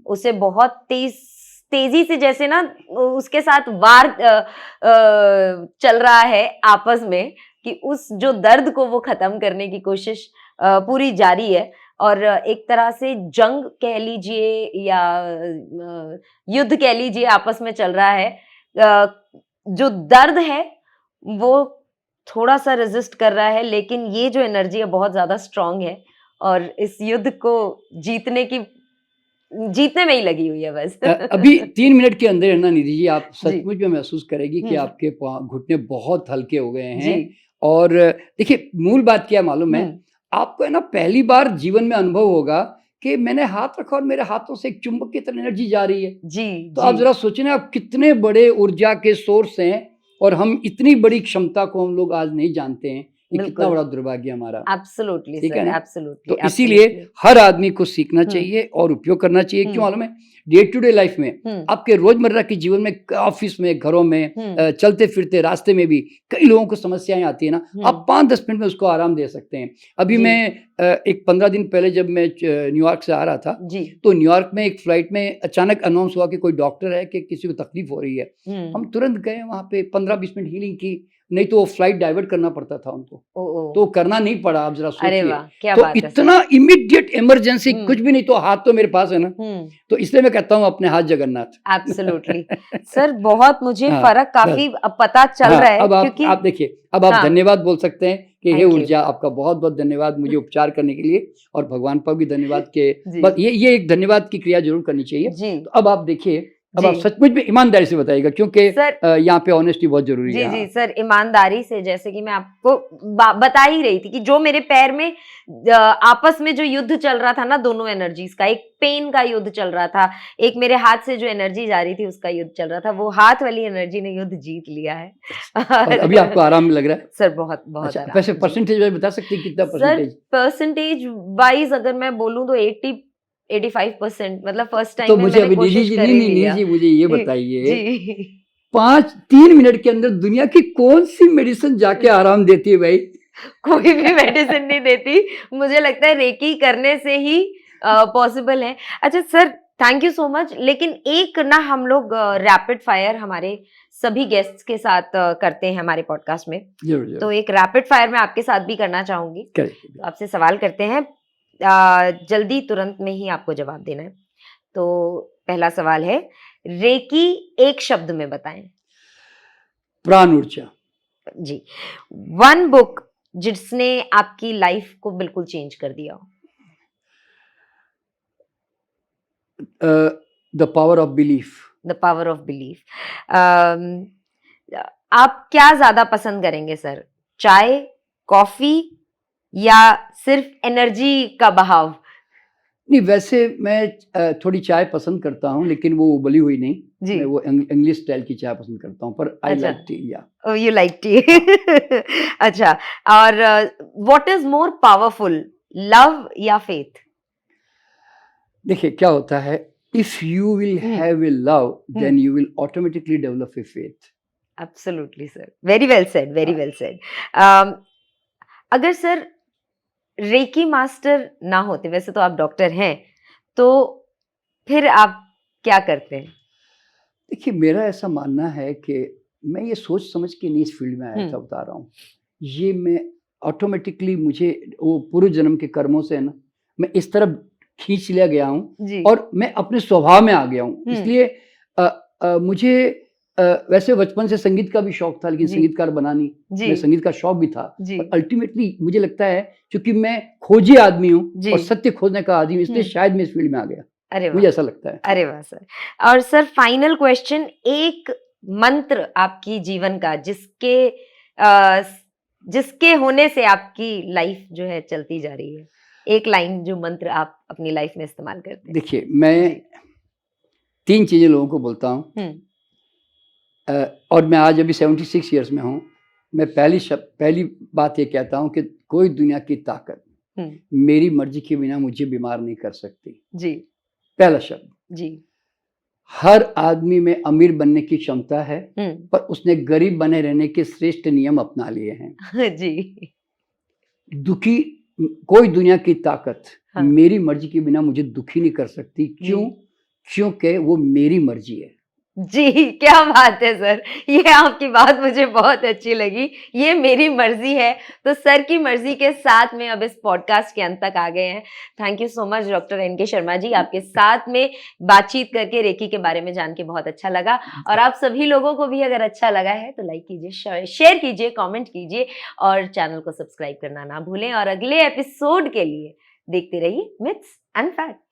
उसे बहुत तेजी से, जैसे ना उसके साथ वार चल रहा है आपस में, कि उस जो दर्द को वो खत्म करने की कोशिश पूरी जारी है, और एक तरह से जंग कह लीजिए या युद्ध कह लीजिए आपस में चल रहा है। जो दर्द है वो थोड़ा सा रेजिस्ट कर रहा है, लेकिन ये जो एनर्जी है बहुत ज्यादा स्ट्रांग है और इस युद्ध को जीतने में ही लगी हुई है बस। अभी 3 मिनट के अंदर है ना निधि जी, आप सचमुच में महसूस करेगी कि आपके घुटने बहुत हल्के हो गए हैं। और देखिए मूल बात क्या मालूम है आपको, है ना, पहली बार जीवन में अनुभव होगा कि मैंने हाथ रखा और मेरे हाथों से एक चुंबक की तरह एनर्जी जा रही है। तो आप जरा सोचें ना, आप कितने बड़े ऊर्जा के सोर्स हैं और हम इतनी बड़ी क्षमता को हम लोग आज नहीं जानते हैं। ये कितना बड़ा दुर्भाग्य हमारा। एब्सोल्युटली, ठीक है ना? एब्सोल्युटली। तो इसीलिए हर आदमी को सीखना चाहिए और उपयोग करना चाहिए। क्यों मालूम है, डे टू डे लाइफ में आपके रोजमर्रा के जीवन में, ऑफिस में, घरों में, चलते फिरते रास्ते में भी कई लोगों को समस्याएं आती है ना, आप 5-10 मिनट में उसको आराम दे सकते हैं। अभी मैं एक 15 दिन पहले जब मैं न्यूयॉर्क से आ रहा था, तो न्यूयॉर्क में एक फ्लाइट में अचानक अनाउंस हुआ कि कोई डॉक्टर है कि किसी को तकलीफ हो रही है। हम तुरंत गए वहां पे, 15-20 मिनट हीलिंग की, नहीं तो वो फ्लाइट डाइवर्ट करना पड़ता था उनको, तो करना नहीं पड़ा। आप जरा सोचिए, तो इतना इमीडिएट इमरजेंसी, कुछ भी नहीं तो हाथ तो मेरे पास है ना, तो इसलिए मैं कहता हूँ अपने हाथ जगन्नाथ। एब्सोल्युटली सर, बहुत मुझे फर्क काफी पता चल रहा है। अब आप देखिए, अब आप धन्यवाद बोल सकते हैं कि हे ऊर्जा, आपका बहुत बहुत धन्यवाद मुझे उपचार करने के लिए, और भगवान पर भी धन्यवाद के, बस ये एक धन्यवाद की क्रिया जरूर करनी चाहिए। तो अब आप देखिए, अब आप सचमुच में ईमानदारी से बताइएगा, क्योंकि यहाँ पे ऑनेस्टी बहुत जरूरी है। जी सर, ईमानदारी से, जैसे कि मैं आपको बता ही रही थी कि जो मेरे पैर में आपस में जो युद्ध चल रहा था ना, दोनों एनर्जीज का, एक पेन का युद्ध चल रहा था, एक मेरे हाथ से जो एनर्जी जा रही थी उसका युद्ध चल रहा था, वो हाथ वाली एनर्जी ने युद्ध जीत लिया है। अभी आपको आराम लग रहा है सर? बहुत बहुत आराम। वैसे परसेंटेज वाइज बता सकते हैं कितना परसेंटेज? परसेंटेज वाइज अगर मैं बोलूं तो 85% मतलब फर्स्ट टाइम तो मुझे अभी नहीं, मुझे ये बताइए, 3 मिनट के अंदर दुनिया की कौन सी मेडिसिन जाके आराम देती है भाई? कोई भी मेडिसिन नहीं देती, मुझे लगता है रेकी करने से ही पॉसिबल है। अच्छा sir, thank you so much. लेकिन एक ना हम लोग रैपिड फायर हमारे सभी गेस्ट्स के साथ करते हैं हमारे पॉडकास्ट में। तो एक रैपिड फायर मैं आपके साथ भी करना चाहूंगी। आपसे सवाल करते हैं, जल्दी तुरंत में ही आपको जवाब देना है। तो पहला सवाल है, रेकी एक शब्द में बताएं। प्राण ऊर्जा। जी। 1 बुक जिसने आपकी लाइफ को बिल्कुल चेंज कर दिया हो। The power of belief. The power of belief. आप क्या ज्यादा पसंद करेंगे सर, चाय, कॉफी या सिर्फ एनर्जी का बहाव? नहीं, वैसे मैं थोड़ी चाय पसंद करता हूँ, लेकिन वो उबली हुई नहीं, मैं वो इंग्लिश स्टाइल की चाय पसंद करता हूँ, पर आई लाइक टी। या यू लाइक टी। अच्छा, और what is more powerful, love या फेथ? देखिए क्या होता है, if you will have a love then you will automatically develop a faith. Absolutely sir, very well said, very well said. अगर sir reiki master ना होते, वैसे तो आप डॉक्टर हैं, तो फिर आप क्या करते हैं? देखिए मेरा ऐसा मानना है कि मैं ये सोच समझ के नहीं इस फील्ड में आया था, बता रहा हूँ। ये मैं ऑटोमेटिकली, मुझे वो पूर्व जन्म के कर्मों से ना मैं इस तरफ खींच लिया गया हूँ और मैं अपने स्वभाव में आ गया हूँ। इसलिए मुझे वैसे बचपन से संगीत का भी शौक था, लेकिन संगीतकार बना नहीं, मैं संगीत का शौक भी था। और अल्टीमेटली मुझे लगता है क्योंकि मैं खोजी आदमी हूँ और सत्य खोजने का आदमी हूँ, इसलिए शायद मैं इस फील्ड में आ गया। अरे मुझे ऐसा लगता है। अरे वाह सर। और सर फाइनल क्वेश्चन, एक मंत्र आपकी जीवन का जिसके होने से आपकी लाइफ जो है चलती जा रही है, एक लाइन जो मंत्र आप अपनी लाइफ में इस्तेमाल करते हैं। देखिए मैं 3 चीजें लोगों को बोलता हूँ, और मैं आज अभी 76 ईयर्स में हूँ। मैं पहली बात ये कहता हूँ कि कोई दुनिया की ताकत मेरी मर्जी के बिना मुझे बीमार नहीं कर सकती। जी। पहला शब्द। जी। हर आदमी में अमीर बनने की क्षमता है, पर उसने गरीब बने रहने के श्रेष्ठ नियम अपना लिए हैं। जी। दुखी कोई दुनिया की ताकत हाँ। मेरी मर्जी के बिना मुझे दुखी नहीं कर सकती। क्यों? क्योंकि वो मेरी मर्जी है। जी, क्या बात है सर। ये आपकी बात मुझे बहुत अच्छी लगी। ये मेरी मर्जी है, तो सर की मर्जी के साथ में अब इस पॉडकास्ट के अंत तक आ गए हैं। Thank you so much doctor NK Sharma ji, आपके साथ में बातचीत करके रेकी के बारे में जान के बहुत अच्छा लगा। और आप सभी लोगों को भी अगर अच्छा लगा है तो लाइक कीजिए, शेयर कीजिए, कमेंट कीजिए और चैनल को सब्सक्राइब करना ना भूलें। और अगले एपिसोड के लिए देखते रहिए मिथ्स एंड फैक्ट्स।